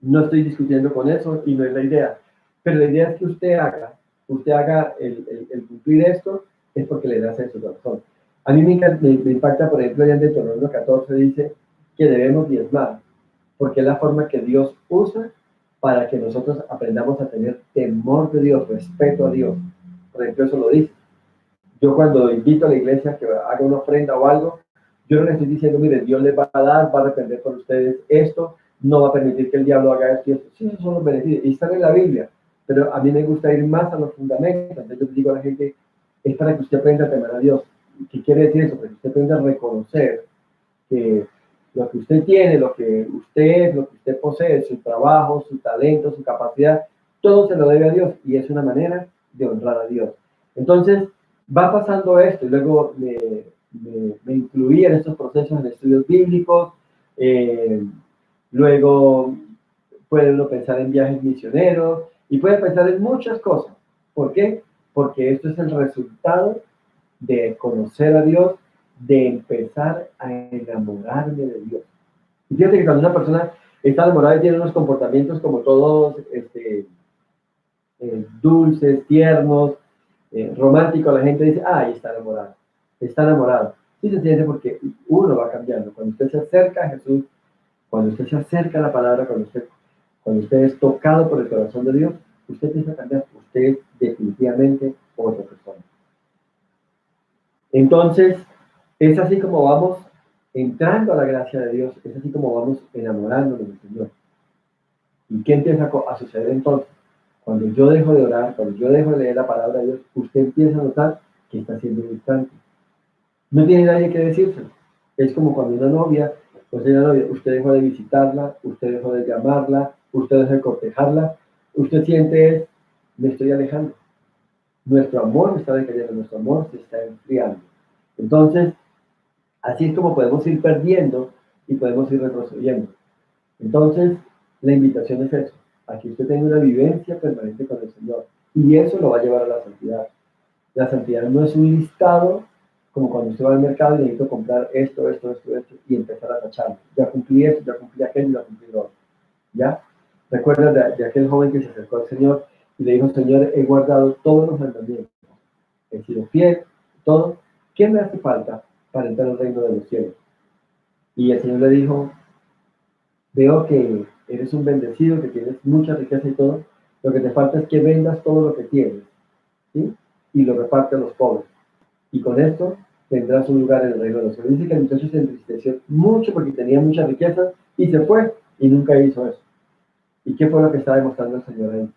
Speaker 1: No estoy discutiendo con eso y no es la idea. Pero la idea es que usted haga el cumplir esto, es porque le nace en su corazón. A mí me impacta, por ejemplo, allá en Deuteronomio 14 dice que debemos diezmar, porque es la forma que Dios usa para que nosotros aprendamos a tener temor de Dios, respeto a Dios. Por ejemplo, eso lo dice. Yo cuando invito a la iglesia a que haga una ofrenda o algo, yo no le estoy diciendo, mire, Dios les va a dar, va a reprender por ustedes esto, no va a permitir que el diablo haga esto y esto. Sí, esos son los beneficios. Y están en la Biblia. Pero a mí me gusta ir más a los fundamentos. Entonces yo digo a la gente, es para que usted aprenda a temer a Dios. ¿Qué quiere decir eso? Para que usted aprenda a reconocer que lo que usted tiene, lo que usted es, lo que usted posee, su trabajo, su talento, su capacidad, todo se lo debe a Dios y es una manera de honrar a Dios. Entonces, va pasando esto y luego me incluí en estos procesos en estudios bíblicos, eh, luego puede uno pensar en viajes misioneros y puede pensar en muchas cosas. ¿Por qué? Porque esto es el resultado de conocer a Dios, de empezar a enamorarme de Dios. Y fíjate que cuando una persona está enamorada y tiene unos comportamientos como todos dulces, tiernos, románticos, la gente dice, ay, está enamorado, está enamorado. Sí, se siente porque uno va cambiando. Cuando usted se acerca a Jesús, cuando usted se acerca a la palabra, cuando usted es tocado por el corazón de Dios, usted empieza a cambiar, usted es definitivamente otra persona. Entonces, es así como vamos entrando a la gracia de Dios, es así como vamos enamorándonos del Señor. ¿Y qué empieza a suceder entonces? Cuando yo dejo de orar, cuando yo dejo de leer la palabra de Dios, usted empieza a notar que está siendo distante. No tiene nadie que decírselo. Es como cuando una novia, pues una novia, usted dejó de visitarla, usted dejó de llamarla, usted dejó de cortejarla, usted siente, me estoy alejando. Nuestro amor está decayendo, nuestro amor se está enfriando. Entonces, así es como podemos ir perdiendo y podemos ir retrocediendo. Entonces, la invitación es eso, a que usted tenga una vivencia permanente con el Señor. Y eso lo va a llevar a la santidad. La santidad no es un listado como cuando usted va al mercado y necesita comprar esto, y empezar a tacharlo. Ya cumplí esto, ya cumplí aquello, ya cumplí lo otro. ¿Ya? ¿Recuerdas de aquel joven que se acercó al Señor y le dijo, Señor, he guardado todos los mandamientos, he sido fiel, todo, ¿qué me hace falta para entrar al reino de los cielos? Y el Señor le dijo, veo que eres un bendecido, que tienes mucha riqueza y todo, lo que te falta es que vendas todo lo que tienes, ¿sí? Y lo reparte a los pobres. Y con esto tendrás un lugar en el reino de los cielos. Dice que el muchacho se entristeció mucho porque tenía mucha riqueza y se fue y nunca hizo eso. ¿Y qué fue lo que estaba demostrando el Señor ahí?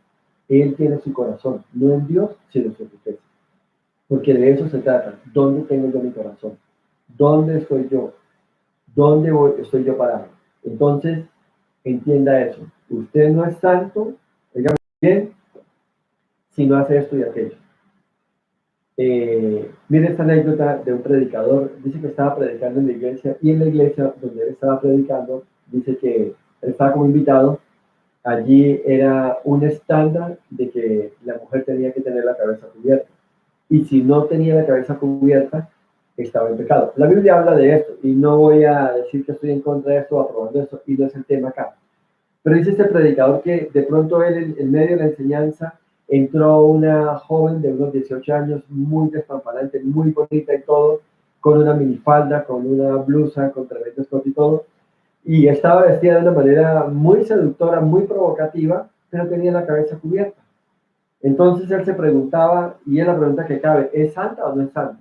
Speaker 1: Él tiene su corazón, no en Dios, sino en su riqueza. Porque de eso se trata. ¿Dónde tengo yo mi corazón? ¿Dónde estoy yo? ¿Dónde estoy yo parado? Entonces, entienda eso. Usted no es santo, dígame bien, si no hace esto y aquello. Mire esta anécdota de un predicador. Dice que estaba predicando en la iglesia y en la iglesia donde él estaba predicando, dice que él estaba como invitado. Allí era un estándar de que la mujer tenía que tener la cabeza cubierta. Y si no tenía la cabeza cubierta, estaba en pecado. La Biblia habla de esto y no voy a decir que estoy en contra de esto o aprobando esto, y no es el tema acá. Pero dice este predicador que de pronto él, en medio de la enseñanza, entró una joven de unos 18 años, muy despampanante, muy bonita y todo, con una minifalda, con una blusa, con tremendo escote y todo, y estaba vestida de una manera muy seductora, muy provocativa, pero tenía la cabeza cubierta. Entonces él se preguntaba, y es la pregunta que cabe, ¿es santa o no es santa?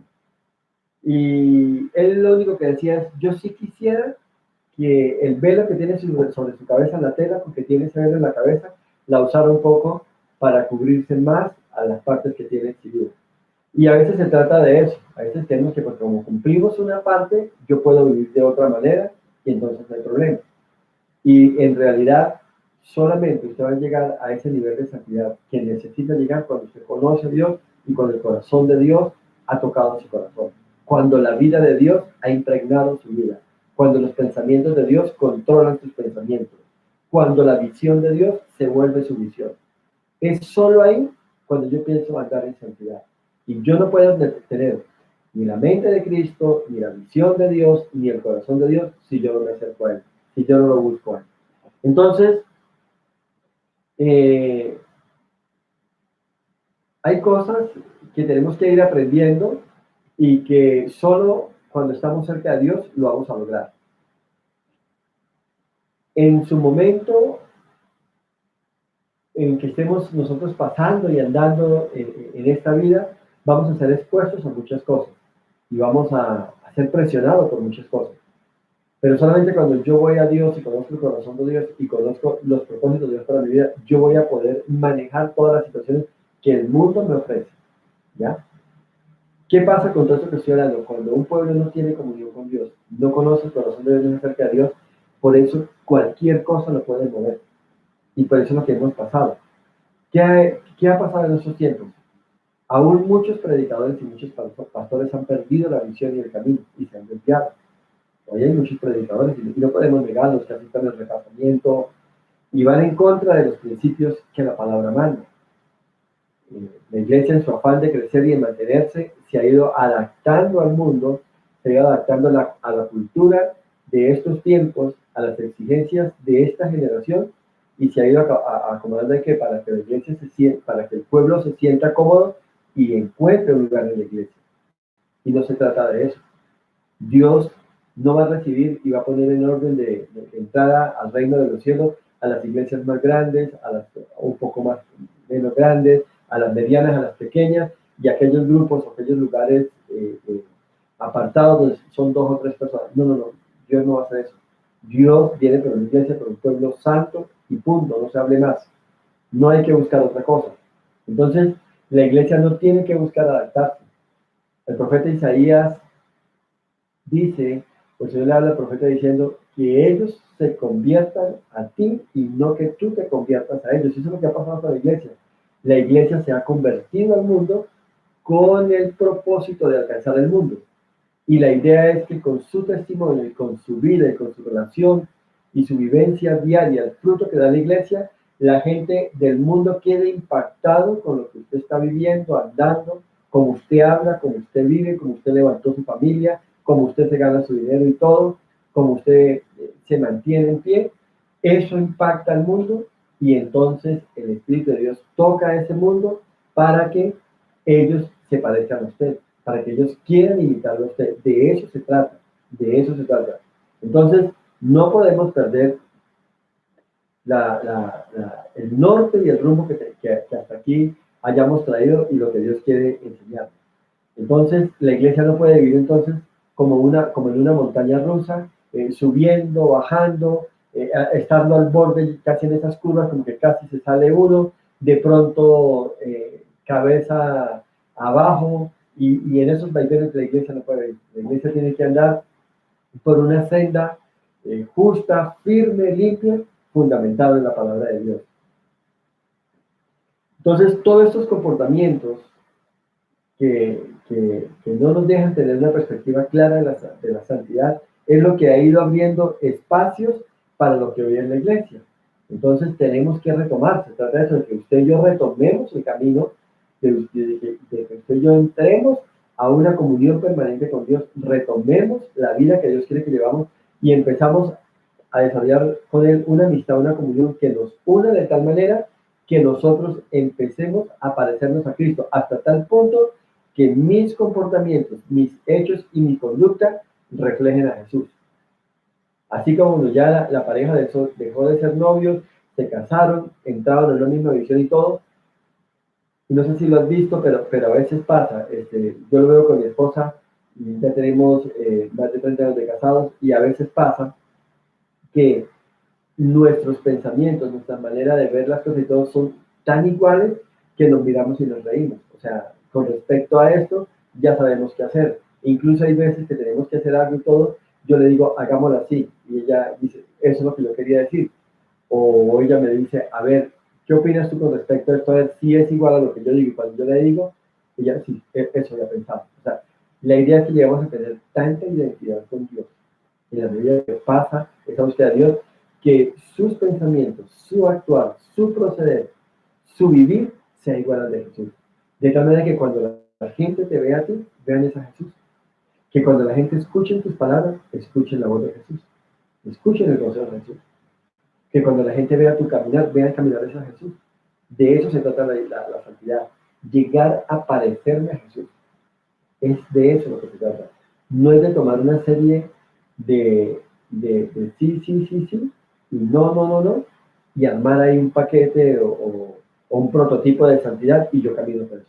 Speaker 1: Y él lo único que decía es, yo sí quisiera que el velo que tiene sobre su cabeza, la tela, porque tiene ese velo en la cabeza, la usara un poco para cubrirse más a las partes que tiene exhibidas. Y a veces se trata de eso, a veces tenemos que, pues, como cumplimos una parte, yo puedo vivir de otra manera y entonces no hay problema. Y en realidad, solamente usted va a llegar a ese nivel de santidad que necesita llegar cuando usted conoce a Dios y cuando el corazón de Dios ha tocado su corazón. Cuando la vida de Dios ha impregnado su vida. Cuando los pensamientos de Dios controlan sus pensamientos. Cuando la visión de Dios se vuelve su visión. Es solo ahí cuando yo pienso andar en santidad. Y yo no puedo tener ni la mente de Cristo, ni la visión de Dios, ni el corazón de Dios si yo no me acerco a Él, si yo no lo busco a Él. Entonces, eh, hay cosas que tenemos que ir aprendiendo y que solo cuando estamos cerca de Dios lo vamos a lograr. En su momento en que estemos nosotros pasando y andando en esta vida, vamos a ser expuestos a muchas cosas y vamos a ser presionados por muchas cosas. Pero solamente cuando yo voy a Dios y conozco el corazón de Dios y conozco los propósitos de Dios para mi vida, yo voy a poder manejar todas las situaciones que el mundo me ofrece. ¿Ya? ¿Qué pasa con todo esto que estoy hablando? Cuando un pueblo no tiene comunión con Dios, no conoce el corazón de Dios, no acerca de Dios, por eso cualquier cosa lo puede mover. Y por eso es lo que hemos pasado. ¿Qué ha pasado en estos tiempos? Aún muchos predicadores y muchos pastores han perdido la visión y el camino y se han desviado. Hoy hay muchos predicadores y no podemos negarlos que aceptan el recasamiento y van en contra de los principios que la palabra manda. La iglesia, en su afán de crecer y de mantenerse, se ha ido adaptando al mundo, se ha ido adaptando a la cultura de estos tiempos, a las exigencias de esta generación, y se ha ido acomodando que para que la iglesia para que el pueblo se sienta cómodo y encuentre un lugar en la iglesia. Y no se trata de eso. Dios no va a recibir y va a poner en orden de entrada al reino de los cielos a las iglesias más grandes, a las un poco más menos grandes, a las medianas, a las pequeñas, y aquellos grupos o aquellos lugares apartados donde son 2 o 3 personas. No, no, no, Dios no va a hacer eso. Dios viene por una iglesia, por un pueblo santo y punto, no se hable más. No hay que buscar otra cosa. Entonces, la iglesia no tiene que buscar adaptarse. El profeta Isaías dice, pues Señor le habla al profeta diciendo que ellos se conviertan a ti y no que tú te conviertas a ellos. Eso es lo que ha pasado con la iglesia. La iglesia se ha convertido al mundo con el propósito de alcanzar el mundo. Y la idea es que con su testimonio y con su vida y con su relación y su vivencia diaria, el fruto que da la iglesia, la gente del mundo quede impactado con lo que usted está viviendo, andando, como usted habla, como usted vive, como usted levantó su familia, como usted se gana su dinero y todo, como usted se mantiene en pie. Eso impacta al mundo y entonces el Espíritu de Dios toca a ese mundo para que ellos se parezcan a usted, para que ellos quieran imitarlo a usted. De eso se trata, de eso se trata. Entonces, no podemos perder el norte y el rumbo que hasta aquí hayamos traído y lo que Dios quiere enseñar. Entonces, la iglesia no puede vivir entonces como en una montaña rusa, subiendo, bajando, estando al borde casi en esas curvas, como que casi se sale uno, de pronto cabeza abajo, y en esos vaivenes la iglesia no puede vivir. La iglesia tiene que andar por una senda justa, firme, limpia, fundamentada en la palabra de Dios. Entonces, todos estos comportamientos que no nos dejan tener una perspectiva clara de la santidad es lo que ha ido abriendo espacios para lo que hoy es la iglesia. Entonces tenemos que retomar, se trata de eso, de que usted y yo retomemos el camino, de que usted y yo entremos a una comunión permanente con Dios, retomemos la vida que Dios quiere que llevamos y empezamos a desarrollar con Él una amistad, una comunión que nos una de tal manera que nosotros empecemos a parecernos a Cristo, hasta tal punto que mis comportamientos, mis hechos y mi conducta reflejen a Jesús. Así como ya la pareja dejó de ser novios, se casaron, entraron en la misma visión y todo. Y no sé si lo has visto, pero a veces pasa. Yo lo veo con mi esposa, ya tenemos más de 30 años de casados, y a veces pasa que nuestros pensamientos, nuestra manera de ver las cosas y todo son tan iguales que nos miramos y nos reímos. O sea, con respecto a esto, ya sabemos qué hacer. Incluso hay veces que tenemos que hacer algo y todo, yo le digo, hagámoslo así. Y ella dice, eso es lo que yo quería decir. O ella me dice, a ver, ¿qué opinas tú con respecto a esto? A ver si es igual a lo que yo digo. Y cuando yo le digo, ella, sí, eso ya pensaba. O sea, la idea es que llegamos a tener tanta identidad con Dios, en la medida que pasa esa búsqueda de Dios, que sus pensamientos, su actuar, su proceder, su vivir sea igual al de Jesús. De tal manera que cuando la gente te vea a ti, vean esa Jesús. Que cuando la gente escuche tus palabras, escuchen la voz de Jesús. Escuchen el consejo de Jesús. Que cuando la gente vea tu caminar, vean caminar esa Jesús. De eso se trata la santidad. Llegar a parecerme a Jesús. Es de eso lo que se trata. No es de tomar una serie de sí, sí, sí, sí, y no, no, no, no, y armar ahí un paquete o un prototipo de santidad y yo camino por eso.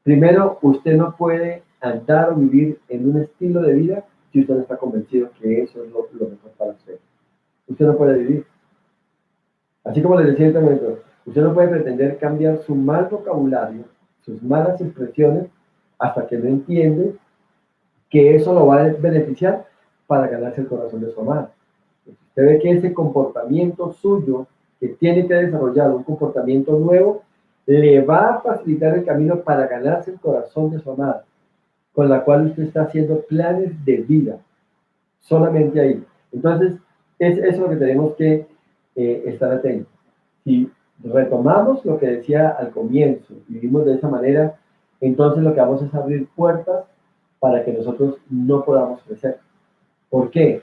Speaker 1: Primero, usted no puede andar o vivir en un estilo de vida si usted no está convencido que eso es lo mejor para usted. Usted no puede vivir. Así como les decía en este momento, usted no puede pretender cambiar su mal vocabulario, sus malas expresiones, hasta que no entiende que eso lo va a beneficiar para ganarse el corazón de su amada. Usted ve que ese comportamiento suyo, que tiene que desarrollar un comportamiento nuevo, le va a facilitar el camino para ganarse el corazón de su amada, con la cual usted está haciendo planes de vida, solamente ahí. Entonces, es eso lo que tenemos que estar atentos. Si retomamos lo que decía al comienzo y vivimos de esa manera, entonces lo que vamos es abrir puertas para que nosotros no podamos crecer. ¿Por qué?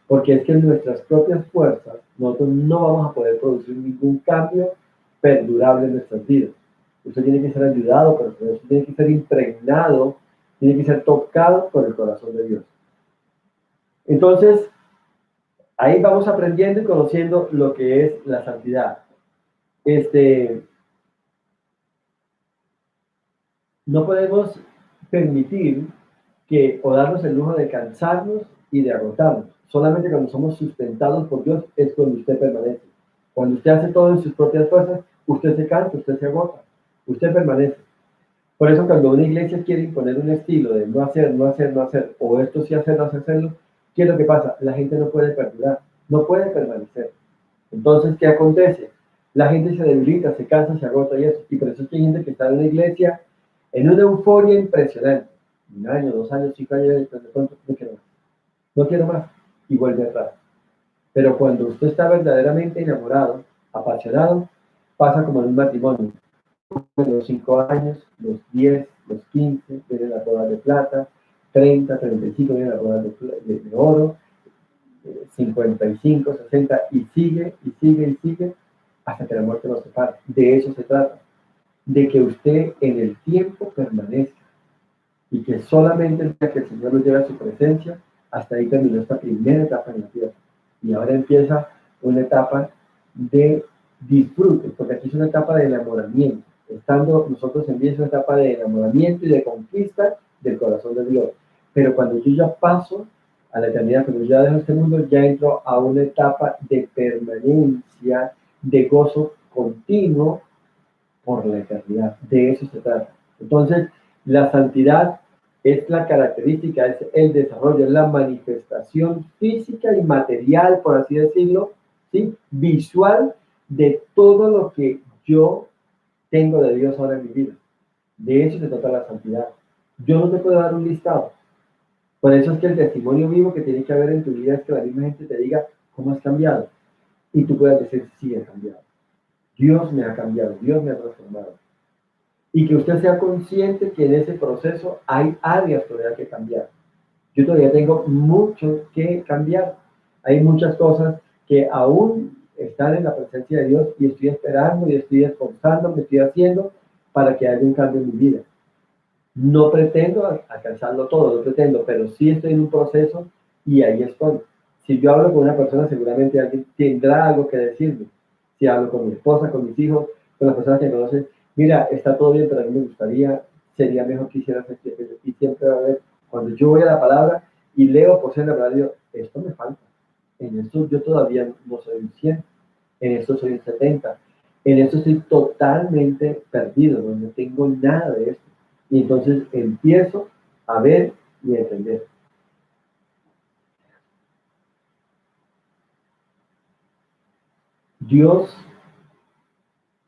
Speaker 1: Porque es que en nuestras propias fuerzas nosotros no vamos a poder producir ningún cambio perdurable en nuestras vidas. Usted tiene que ser ayudado por el Señor, usted tiene que ser impregnado, tiene que ser tocado por el corazón de Dios. Entonces, ahí vamos aprendiendo y conociendo lo que es la santidad. No podemos permitir que o darnos el lujo de cansarnos y de agotarnos. Solamente cuando somos sustentados por Dios es cuando usted permanece. Cuando usted hace todo en sus propias fuerzas, usted se cansa, usted se agota, usted permanece. Por eso cuando una iglesia quiere imponer un estilo de no hacer, no hacer, no hacer, o esto sí hacer, no hacerlo, ¿qué es lo que pasa? La gente no puede perdurar, no puede permanecer. Entonces, ¿qué acontece? La gente se debilita, se cansa, se agota y eso. Y por eso es que hay gente que está en una iglesia en una euforia impresionante. Un año, 2 años, 5 años, de pronto no quiero más. No quiero más. Y vuelve atrás. Pero cuando usted está verdaderamente enamorado, apasionado, pasa como en un matrimonio. Los 5 años, los 10, los 15, vienen las bodas de plata, 30, 35 vienen las bodas de oro, 55, 60, y sigue, y sigue, y sigue, hasta que la muerte nos separe. De eso se trata, de que usted en el tiempo permanezca, y que solamente el día que el Señor nos lleve a su presencia, hasta ahí terminó esta primera etapa en la tierra. Y ahora empieza una etapa de disfrute, porque aquí es una etapa de enamoramiento. Estando nosotros en vida es una etapa de enamoramiento y de conquista del corazón de Dios. Pero cuando yo ya paso a la eternidad, cuando yo ya dejo este mundo, ya entro a una etapa de permanencia, de gozo continuo por la eternidad. De eso se trata. Entonces, la santidad es la característica, es el desarrollo, es la manifestación física y material, por así decirlo, ¿sí? Visual de todo lo que yo tengo de Dios ahora en mi vida. De eso se trata la santidad. Yo no te puedo dar un listado. Por eso es que el testimonio vivo que tiene que haber en tu vida es que la misma gente te diga cómo has cambiado. Y tú puedas decir, sí, he cambiado. Dios me ha cambiado, Dios me ha transformado. Y que usted sea consciente que en ese proceso hay áreas todavía que cambiar. Yo todavía tengo mucho que cambiar. Hay muchas cosas que aún están en la presencia de Dios y estoy esperando y estoy esforzando, me estoy haciendo para que haya un cambio en mi vida. No pretendo alcanzarlo todo, no pretendo, pero sí estoy en un proceso y ahí estoy. Si yo hablo con una persona, seguramente alguien tendrá algo que decirme. Si hablo con mi esposa, con mis hijos, con las personas que me conocen, mira, está todo bien, pero a mí me gustaría, sería mejor que hicieras esto. Y siempre va a haber, cuando yo voy a la palabra y leo por ser la palabra, digo, esto me falta. En esto yo todavía no soy un 100, en esto soy un 70, en esto estoy totalmente perdido, no tengo nada de esto. Y entonces empiezo a ver y a entender. Dios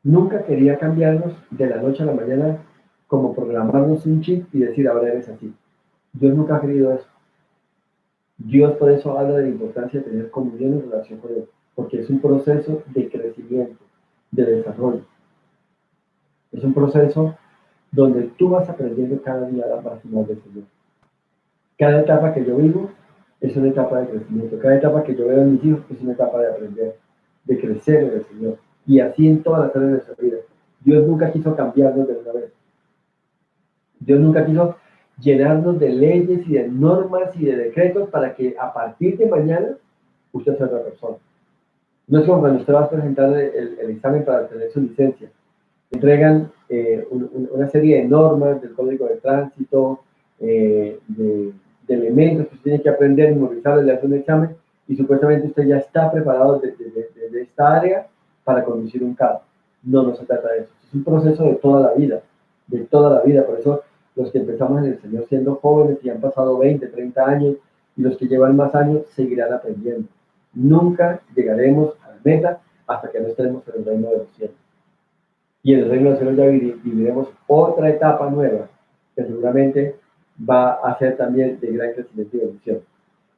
Speaker 1: nunca quería cambiarnos de la noche a la mañana, como programarnos un chip y decir ahora eres así. Dios nunca ha querido eso. Dios por eso habla de la importancia de tener comunión y relación con Él, porque es un proceso de crecimiento, de desarrollo. Es un proceso donde tú vas aprendiendo cada día más y más del Señor. Cada etapa que yo vivo es una etapa de crecimiento. Cada etapa que yo veo en mis hijos es una etapa de aprender, de crecer en el Señor. Y así en todas las áreas de nuestra vida. Dios nunca quiso cambiarnos de una vez. Dios nunca quiso llenarnos de leyes y de normas y de decretos para que a partir de mañana usted sea otra persona. No es como cuando usted va a presentar el examen para obtener su licencia. Entregan una serie de normas del código de tránsito, de elementos que usted tiene que aprender, memorizar, le hace un examen y supuestamente usted ya está preparado desde esta área para conducir un carro. No, no se trata de eso. Es un proceso de toda la vida, de toda la vida. Por eso los que empezamos en el Señor siendo jóvenes y han pasado 20, 30 años y los que llevan más años seguirán aprendiendo. Nunca llegaremos a la meta hasta que no estemos en el reino de los cielos. Y en el reino de los cielos ya viviremos otra etapa nueva que seguramente va a ser también de gran crecimiento y bendición.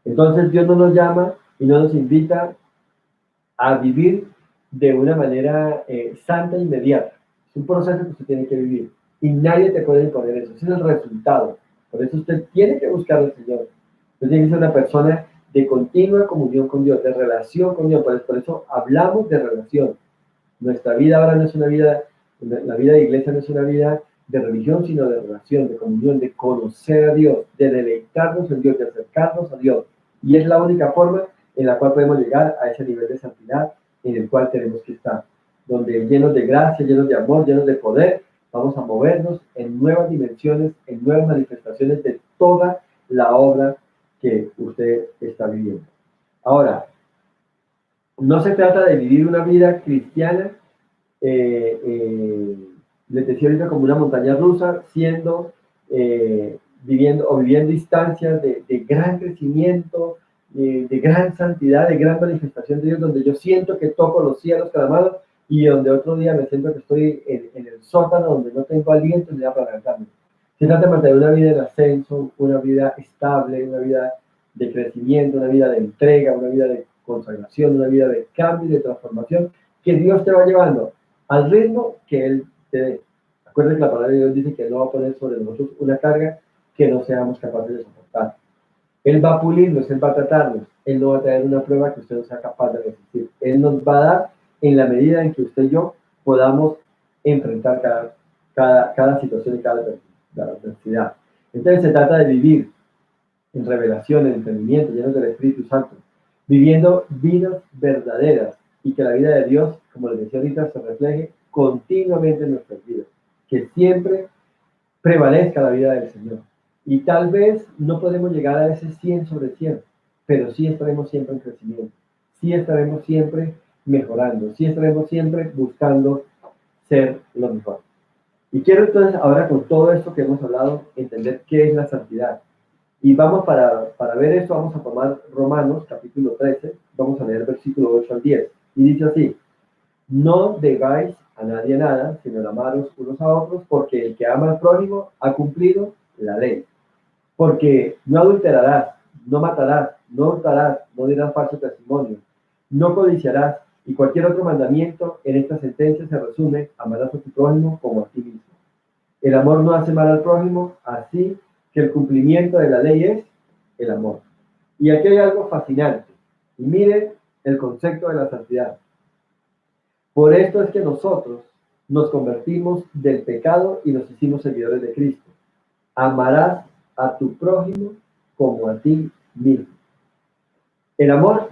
Speaker 1: Entonces Dios no nos llama y no nos invita a vivir de una manera santa e inmediata. Es un proceso que usted tiene que vivir y nadie te puede imponer eso. Ese es el resultado. Por eso usted tiene que buscar al Señor. Usted tiene que ser una persona de continua comunión con Dios, de relación con Dios. Por eso hablamos de relación. Nuestra vida ahora no es una vida, la vida de iglesia no es una vida de religión, sino de relación, de comunión, de conocer a Dios, de deleitarnos en Dios, de acercarnos a Dios. Y es la única forma en la cual podemos llegar a ese nivel de santidad en el cual tenemos que estar, donde llenos de gracia, llenos de amor, llenos de poder, vamos a movernos en nuevas dimensiones, en nuevas manifestaciones de toda la obra que usted está viviendo. Ahora, no se trata de vivir una vida cristiana, les decía ahorita, como una montaña rusa, viviendo instancias de gran crecimiento, de gran santidad, de gran manifestación de Dios, donde yo siento que toco los cielos cada mano y donde otro día me siento que estoy en el sótano donde no tengo aliento ni nada para levantarme. Se trata de mantener una vida en ascenso, una vida estable, una vida de crecimiento, una vida de entrega, una vida de consagración, una vida de cambio y de transformación que Dios te va llevando al ritmo que Él te dé. Acuérdense que la palabra de Dios dice que Él no va a poner sobre nosotros una carga que no seamos capaces de soportar. Él va a pulirnos, Él va a tratarnos, Él no va a traer una prueba que usted no sea capaz de resistir. Él nos va a dar en la medida en que usted y yo podamos enfrentar cada situación y cada adversidad. Entonces se trata de vivir en revelación, en entendimiento, llenos del Espíritu Santo, viviendo vidas verdaderas y que la vida de Dios, como les decía ahorita, se refleje continuamente en nuestras vidas, que siempre prevalezca la vida del Señor. Y tal vez no podemos llegar a ese 100 sobre 100, pero sí estaremos siempre en crecimiento, sí estaremos siempre mejorando, sí estaremos siempre buscando ser lo mejor. Y quiero entonces ahora con todo esto que hemos hablado, entender qué es la santidad. Y vamos para ver esto, vamos a tomar Romanos capítulo 13, vamos a leer versículo 8 al 10. Y dice así: no debáis a nadie nada, sino amaros unos a otros, porque el que ama al prójimo ha cumplido la ley. Porque no adulterarás, no matarás, no hurtarás, no dirás falso testimonio, no codiciarás, y cualquier otro mandamiento en esta sentencia se resume: amarás a tu prójimo como a ti mismo. El amor no hace mal al prójimo, así que el cumplimiento de la ley es el amor. Y aquí hay algo fascinante. Y miren el concepto de la santidad. Por esto es que nosotros nos convertimos del pecado y nos hicimos seguidores de Cristo. Amarás a tu prójimo como a ti mismo. El amor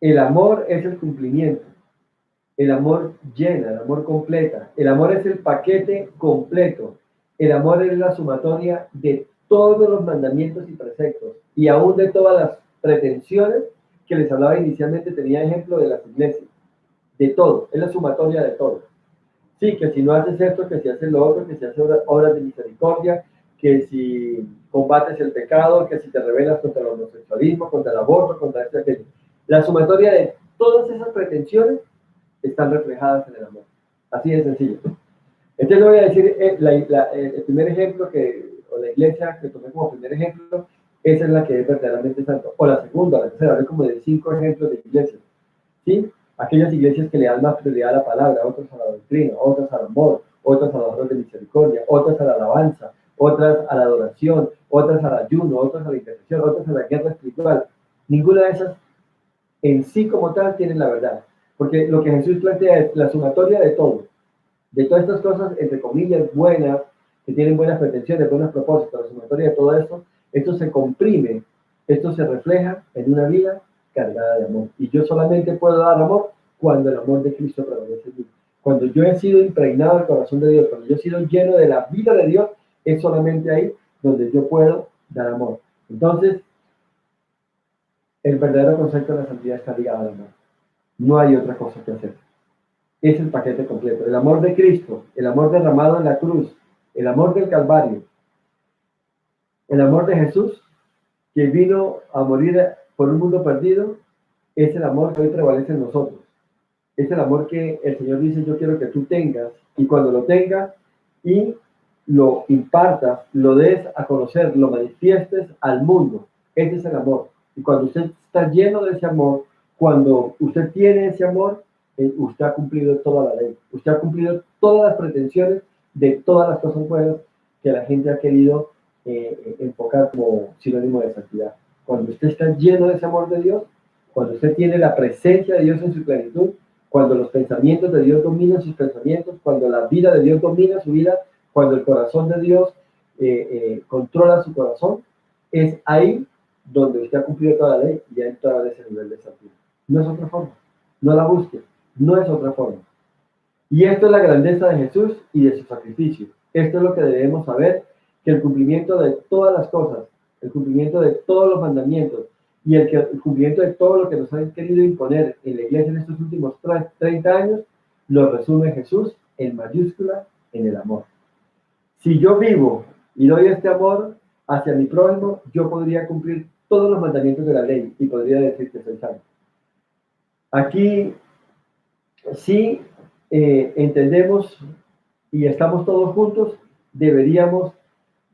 Speaker 1: es el cumplimiento. El amor llena, el amor completa. El amor es el paquete completo. El amor es la sumatoria de todos los mandamientos y preceptos y aún de todas las pretensiones que les hablaba inicialmente. Tenía ejemplo de las iglesias. De todo, es la sumatoria de todo. Sí, que si no haces esto, que si haces lo otro, que si haces obras de misericordia, que si combates el pecado, que si te rebelas contra el homosexualismo, contra el aborto, contra esto y aquello. La sumatoria de todas esas pretensiones están reflejadas en el amor. Así de sencillo. Entonces le voy a decir el primer ejemplo o la iglesia que tomé como primer ejemplo, esa es la que es verdaderamente santa. O la segunda, la tercera, hablé como de 5 ejemplos de iglesias. ¿Sí? Aquellas iglesias que le dan más prioridad a la palabra, otras a la doctrina, otras al amor, otras a las obras de misericordia, otras a la alabanza, otras a la adoración, otras al ayuno, otras a la intercesión, otras a la guerra espiritual. Ninguna de esas en sí como tal tiene la verdad. Porque lo que Jesús plantea es la sumatoria de todo. De todas estas cosas, entre comillas, buenas, que tienen buenas pretensiones, buenos propósitos, la sumatoria de todo esto se comprime, esto se refleja en una vida cargada de amor. Y yo solamente puedo dar amor cuando el amor de Cristo prevalece en mí. Cuando yo he sido impregnado del corazón de Dios, cuando yo he sido lleno de la vida de Dios, es solamente ahí donde yo puedo dar amor. Entonces, el verdadero concepto de la santidad está ligado al amor. No hay otra cosa que hacer. Es el paquete completo. El amor de Cristo, el amor derramado en la cruz, el amor del Calvario, el amor de Jesús, que vino a morir por un mundo perdido, es el amor que hoy prevalece en nosotros. Es el amor que el Señor dice: yo quiero que tú tengas, y cuando lo tengas y lo impartas, lo des a conocer, lo manifiestes al mundo. Ese es el amor. Y cuando usted está lleno de ese amor, cuando usted tiene ese amor, usted ha cumplido toda la ley. Usted ha cumplido todas las pretensiones de todas las cosas buenas que la gente ha querido enfocar como sinónimo de santidad. Cuando usted está lleno de ese amor de Dios, cuando usted tiene la presencia de Dios en su plenitud, cuando los pensamientos de Dios dominan sus pensamientos, cuando la vida de Dios domina su vida, cuando el corazón de Dios controla su corazón, es ahí donde usted ha cumplido toda la ley y ha entrado a ese nivel de santidad. No es otra forma. No la busque. No es otra forma. Y esto es la grandeza de Jesús y de su sacrificio. Esto es lo que debemos saber, que el cumplimiento de todas las cosas, el cumplimiento de todos los mandamientos y el cumplimiento de todo lo que nos han querido imponer en la iglesia en estos últimos 30 años, lo resume Jesús en mayúscula en el amor. Si yo vivo y doy este amor hacia mi prójimo, yo podría cumplir todos los mandamientos de la ley y podría decir que soy santo. Aquí sí entendemos y estamos todos juntos, deberíamos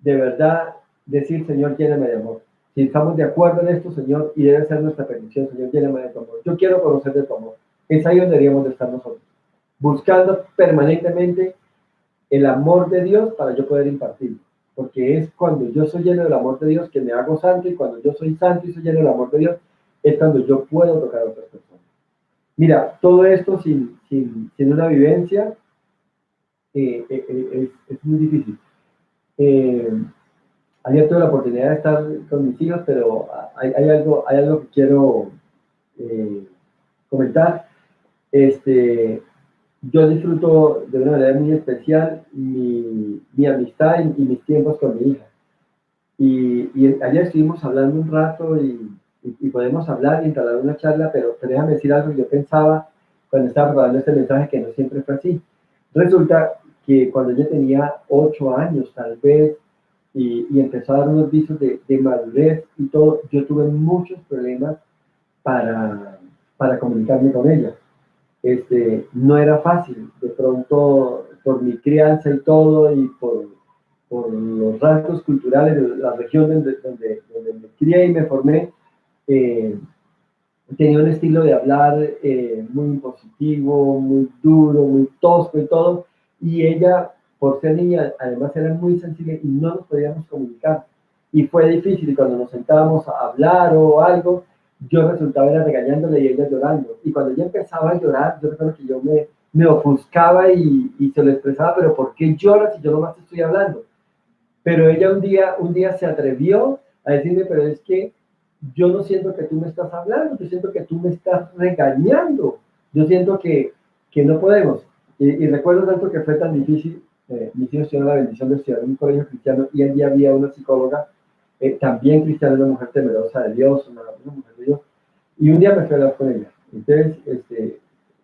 Speaker 1: de verdad decir, Señor, lléname de amor. Si estamos de acuerdo en esto, Señor, y debe ser nuestra petición, Señor, lléname de tu amor. Yo quiero conocer de tu amor. Es ahí donde deberíamos de estar nosotros, buscando permanentemente el amor de Dios para yo poder impartirlo. Porque es cuando yo soy lleno del amor de Dios que me hago santo, y cuando yo soy santo y soy lleno del amor de Dios, es cuando yo puedo tocar a otras personas. Mira, todo esto sin una vivencia es muy difícil. Ayer tuve la oportunidad de estar con mis hijos, pero hay algo que quiero eh, comentar. Yo disfruto de una manera muy especial mi amistad y mis tiempos con mi hija. Y ayer estuvimos hablando un rato y podemos hablar y entablar una charla, pero déjame decir algo que yo pensaba cuando estaba preparando este mensaje, que no siempre fue así. Resulta que cuando ella tenía 8 años, tal vez, y empezó a dar unos visos de madurez y todo, yo tuve muchos problemas para comunicarme con ella. No era fácil, de pronto por mi crianza y todo, y por los rasgos culturales de la región donde me crié y me formé, eh, tenía un estilo de hablar muy impositivo, muy duro, muy tosco y todo, y ella, por ser niña, además era muy sensible y no nos podíamos comunicar. Y fue difícil, y cuando nos sentábamos a hablar o algo, yo resultaba era regañándole y ella llorando. Y cuando ella empezaba a llorar, yo recuerdo que yo me ofuscaba y se lo expresaba, pero ¿por qué lloras si yo nomás te estoy hablando? Pero ella un día se atrevió a decirme, pero es que yo no siento que tú me estás hablando, yo siento que tú me estás regañando, yo siento que no podemos. Y recuerdo tanto que fue tan difícil, mis hijos tuvieron la bendición de estudiar en un colegio cristiano y allí había una psicóloga, también cristiana, una mujer temerosa de Dios, una mujer de Dios, y un día me fui a hablar con ella. Entonces,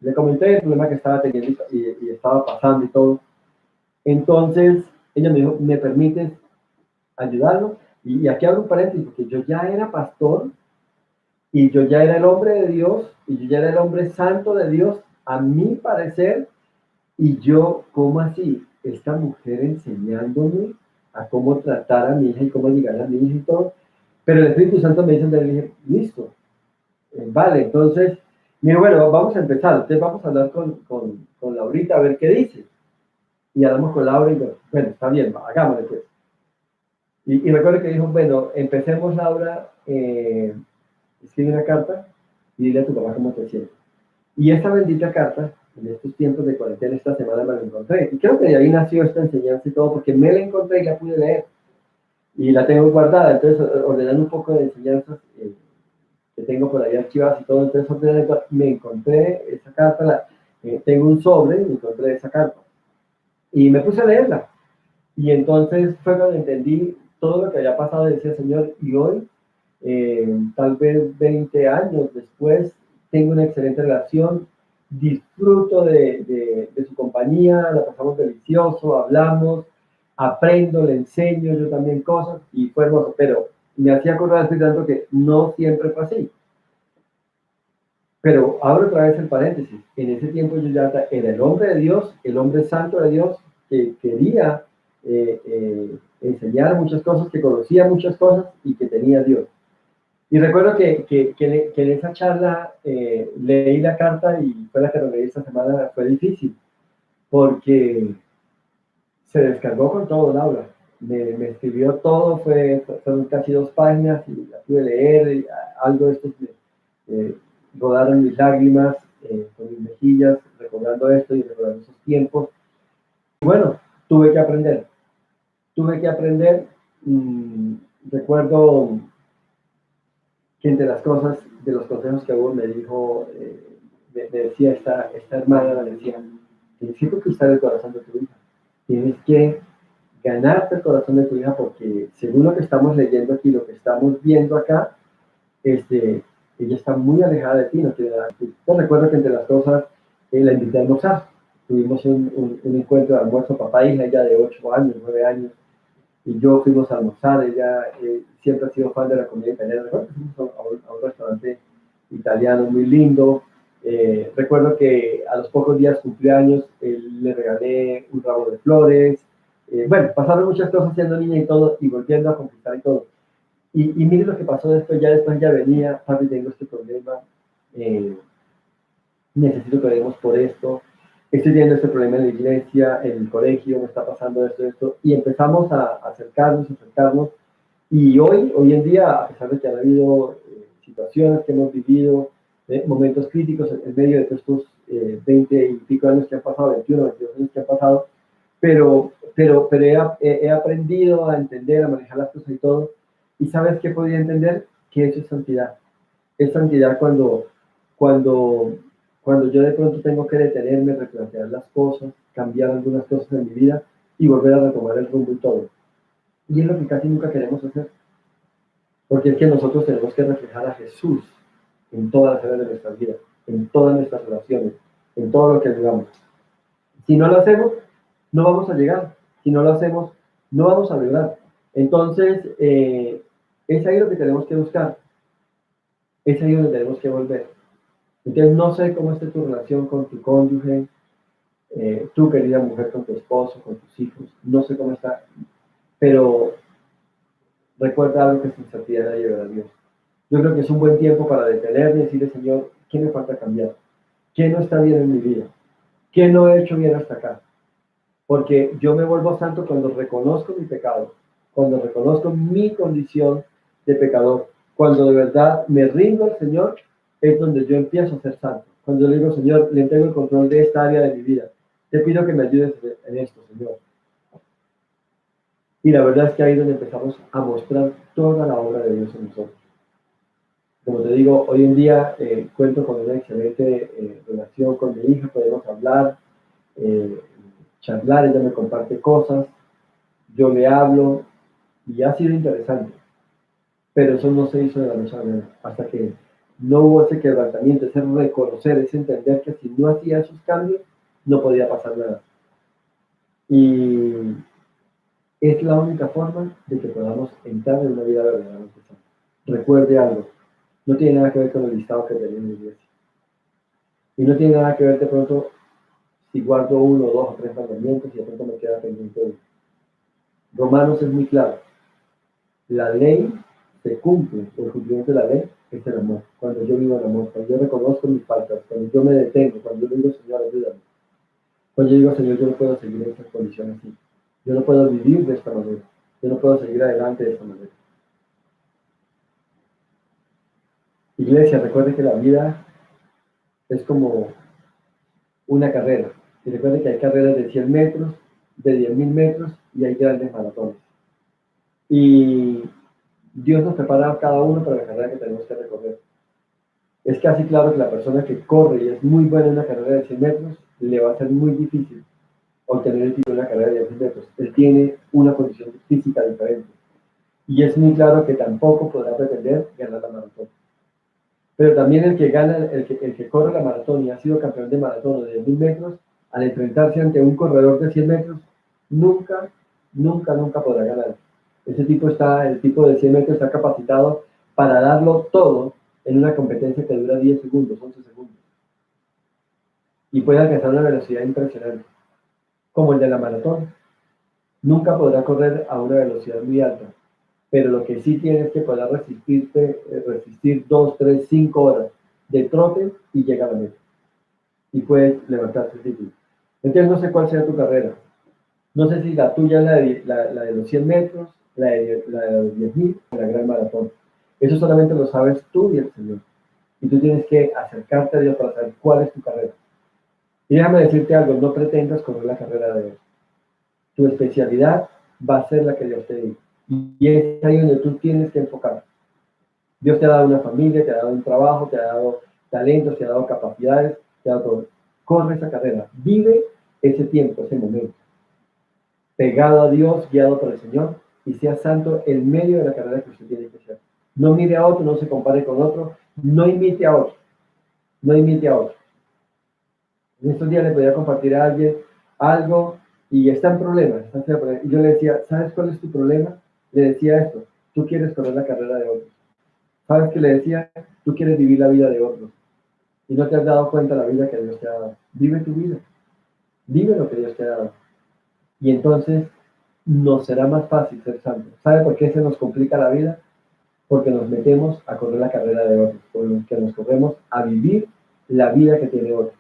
Speaker 1: le comenté el problema que estaba teniendo y estaba pasando y todo. Entonces, ella me dijo, ¿me permites ayudarlo? Y aquí abro un paréntesis, porque yo ya era pastor y yo ya era el hombre de Dios y yo ya era el hombre santo de Dios, a mi parecer, y yo, ¿cómo así? Esta mujer enseñándome a cómo tratar a mi hija y cómo llegar a mi hija y todo. Pero el Espíritu Santo me dice, le dije, listo, vale, entonces, mire, bueno, vamos a empezar. Entonces vamos a hablar con Laurita a ver qué dice. Y hablamos con Laura y bueno, está bien, hagámosle pues. Y recuerdo que dijo, bueno, empecemos, Laura, escribe una carta y dile a tu papá cómo te sientes. Y esta bendita carta, en estos tiempos de cuarentena, esta semana me la encontré. Y creo que de ahí nació esta enseñanza y todo, porque me la encontré y la pude leer. Y la tengo guardada. Entonces, ordenando un poco de enseñanzas que tengo por ahí archivadas y todo, entonces ordenando, me encontré esa carta, tengo un sobre, me encontré esa carta. Y me puse a leerla. Y entonces fue cuando entendí todo lo que había pasado, decía Señor, y hoy, tal vez 20 años después, tengo una excelente relación, disfruto de su compañía, la pasamos delicioso, hablamos, aprendo, le enseño yo también cosas, y fue hermoso, pero me hacía acordar, estoy dando que no siempre fue así. Pero abro otra vez el paréntesis. En ese tiempo yo ya era el hombre de Dios, el hombre santo de Dios, que quería enseñar muchas cosas, que conocía muchas cosas y que tenía Dios. Y recuerdo que en esa charla leí la carta y fue la que lo leí esta semana, fue difícil, porque se descargó con todo Laura. Me escribió todo, fueron casi 2 páginas y la pude leer, y algo de esto eh, rodaron mis lágrimas con mis mejillas, recordando esto y recordando esos tiempos. Y bueno, tuve que aprender. mmm, Recuerdo que entre las cosas, de los consejos que hubo, me dijo, me decía esta hermana, me decía, tienes que conquistar el corazón de tu hija. Tienes que ganarte el corazón de tu hija porque según lo que estamos leyendo aquí, lo que estamos viendo acá, este, ella está muy alejada de ti, no quiere nada. Yo recuerdo que entre las cosas la invité a almorzar. Tuvimos un encuentro de almuerzo papá e hija, ella de 8 años, 9 años, y yo fuimos a almorzar. Ella siempre ha sido fan de la comida italiana. Recuerdo que fuimos a un restaurante italiano muy lindo. Recuerdo que a los pocos días cumpleaños le regalé un ramo de flores. Bueno, pasaron muchas cosas siendo niña y todo, y volviendo a conquistar y todo. Y mire lo que pasó después, ya después ya venía, papi, tengo este problema, eh, necesito que oremos por esto, estoy teniendo este problema en la iglesia, en el colegio, me está pasando esto, y empezamos a acercarnos, y hoy en día, a pesar de que han habido situaciones que hemos vivido, momentos críticos en medio de estos 20 y pico años que han pasado, 21, 22 años que han pasado, pero he aprendido a entender, a manejar las cosas y todo, y ¿sabes qué podía entender? Que eso es santidad. Es santidad cuando, cuando yo de pronto tengo que detenerme, replantear las cosas, cambiar algunas cosas en mi vida y volver a retomar el rumbo y todo. Y es lo que casi nunca queremos hacer, porque es que nosotros tenemos que reflejar a Jesús en todas las áreas de nuestra vida, en todas nuestras relaciones, en todo lo que hagamos. Si no lo hacemos, no vamos a llegar. Si no lo hacemos, no vamos a lograr. Entonces, es ahí lo que tenemos que buscar. Es ahí donde tenemos que volver. Entonces, no sé cómo esté tu relación con tu cónyuge, tu querida mujer con tu esposo, con tus hijos. No sé cómo está, pero recuerda algo que sin santidad nadie verá a Dios. Yo creo que es un buen tiempo para detenerme y decirle, Señor, ¿qué me falta cambiar? ¿Qué no está bien en mi vida? ¿Qué no he hecho bien hasta acá? Porque yo me vuelvo santo cuando reconozco mi pecado, cuando reconozco mi condición de pecador, cuando de verdad me rindo al Señor, es donde yo empiezo a ser santo. Cuando le digo, Señor, le entrego el control de esta área de mi vida. Te pido que me ayudes en esto, Señor. Y la verdad es que ahí es donde empezamos a mostrar toda la obra de Dios en nosotros. Como te digo, hoy en día cuento con una excelente relación con mi hija, podemos hablar, eh, charlar, ella me comparte cosas, yo le hablo y ha sido interesante, pero eso no se hizo de la noche a la mañana, hasta que no hubo ese quebrantamiento, ese reconocer, ese entender que si no hacía esos cambios, no podía pasar nada. Y es la única forma de que podamos entrar en una vida verdaderamente sana. Recuerde algo, no tiene nada que ver con el listado que tenía en la iglesia. Y no tiene nada que ver de pronto si guardo uno, dos o tres mandamientos y de pronto me queda pendiente uno. Romanos es muy claro. La ley se cumple, el cumplimiento de la ley es el amor. Cuando yo vivo en amor, cuando yo reconozco mis faltas, cuando yo me detengo, cuando yo digo, Señor, ayúdame. Cuando yo digo, Señor, yo no puedo seguir en estas condiciones así. Yo no puedo vivir de esta manera. Yo no puedo seguir adelante de esta manera. Iglesia, recuerde que la vida es como una carrera. Y recuerde que hay carreras de 100 metros, de 10.000 metros y hay grandes maratones. Y Dios nos prepara a cada uno para la carrera que tenemos que recorrer. Es casi claro que la persona que corre y es muy buena en una carrera de 100 metros, le va a ser muy difícil obtener el título en una carrera de 10 metros. Él tiene una condición física diferente. Y es muy claro que tampoco podrá pretender ganar la maratón. Pero también el que gana, el que corre la maratón y ha sido campeón de maratón o de 10.000 metros, al enfrentarse ante un corredor de 100 metros, nunca podrá ganar. El tipo de 100 metros está capacitado para darlo todo en una competencia que dura 10 segundos, 11 segundos. Y puede alcanzar una velocidad impresionante, como el de la maratón. Nunca podrá correr a una velocidad muy alta, pero lo que sí tiene es que poder resistir 2, 3, 5 horas de trote y llegar a la meta. Y puedes levantarte el título. Entonces no sé cuál sea tu carrera. No sé si la tuya es la de los 100 metros, la de los 10.000, la gran maratón. Eso solamente lo sabes tú y el Señor. Y tú tienes que acercarte a Dios para saber cuál es tu carrera. Y déjame decirte algo, no pretendas correr la carrera de Dios. Tu especialidad va a ser la que Dios te diga. Y es ahí donde tú tienes que enfocar. Dios te ha dado una familia, te ha dado un trabajo, te ha dado talentos, te ha dado capacidades, te ha dado todo. Corre esa carrera. Vive ese tiempo, ese momento, pegado a Dios, guiado por el Señor, y sea santo en medio de la carrera que usted tiene que hacer. No mire a otro, no se compare con otro, no imite a otro, no imite a otro. En estos días le podía compartir a alguien algo y está en problemas, y yo le decía, ¿sabes cuál es tu problema? Le decía esto, tú quieres correr la carrera de otros. ¿Sabes qué le decía? Tú quieres vivir la vida de otros y no te has dado cuenta de la vida que Dios te ha dado. Vive tu vida, vive lo que Dios te ha dado. Y entonces nos será más fácil ser santos. ¿Sabe por qué se nos complica la vida? Porque nos metemos a correr la carrera de otros, porque nos corremos a vivir la vida que tiene otros.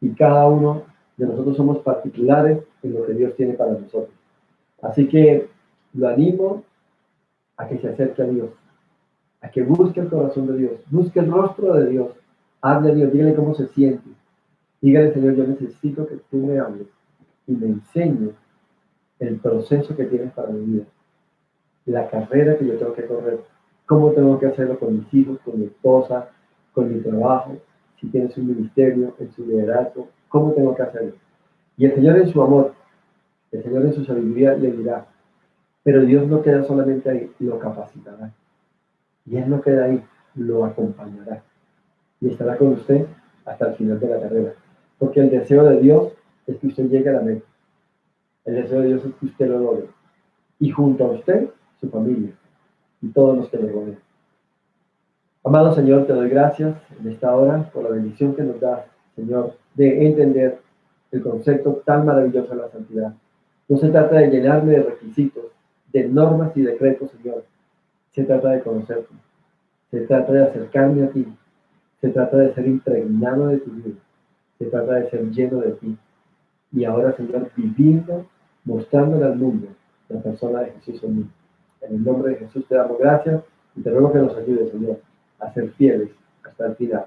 Speaker 1: Y cada uno de nosotros somos particulares en lo que Dios tiene para nosotros. Así que lo animo a que se acerque a Dios, a que busque el corazón de Dios, busque el rostro de Dios, hable a Dios, dígale cómo se siente. Dígale, Señor, yo necesito que tú me hables y me enseñes el proceso que tienes para mi vida, la carrera que yo tengo que correr, cómo tengo que hacerlo con mis hijos, con mi esposa, con mi trabajo, si tienes un ministerio, en su liderazgo, cómo tengo que hacerlo. Y el Señor en su amor, el Señor en su sabiduría le dirá, pero Dios no queda solamente ahí, lo capacitará. Y Él no queda ahí, lo acompañará. Y estará con usted hasta el final de la carrera. Porque el deseo de Dios es que usted llegue a la meta. El deseo de Dios es que usted lo logre. Y junto a usted, su familia y todos los que le rodean. Amado Señor, te doy gracias en esta hora por la bendición que nos das, Señor, de entender el concepto tan maravilloso de la santidad. No se trata de llenarme de requisitos, de normas y decretos, Señor. Se trata de conocerte. Se trata de acercarme a ti. Se trata de ser impregnado de tu vida. Se trata de ser lleno de ti. Y ahora, Señor, viviendo, mostrándole al mundo la persona de Jesús en mí. En el nombre de Jesús te damos gracias y te ruego que nos ayudes, Señor, a ser fieles hasta el final.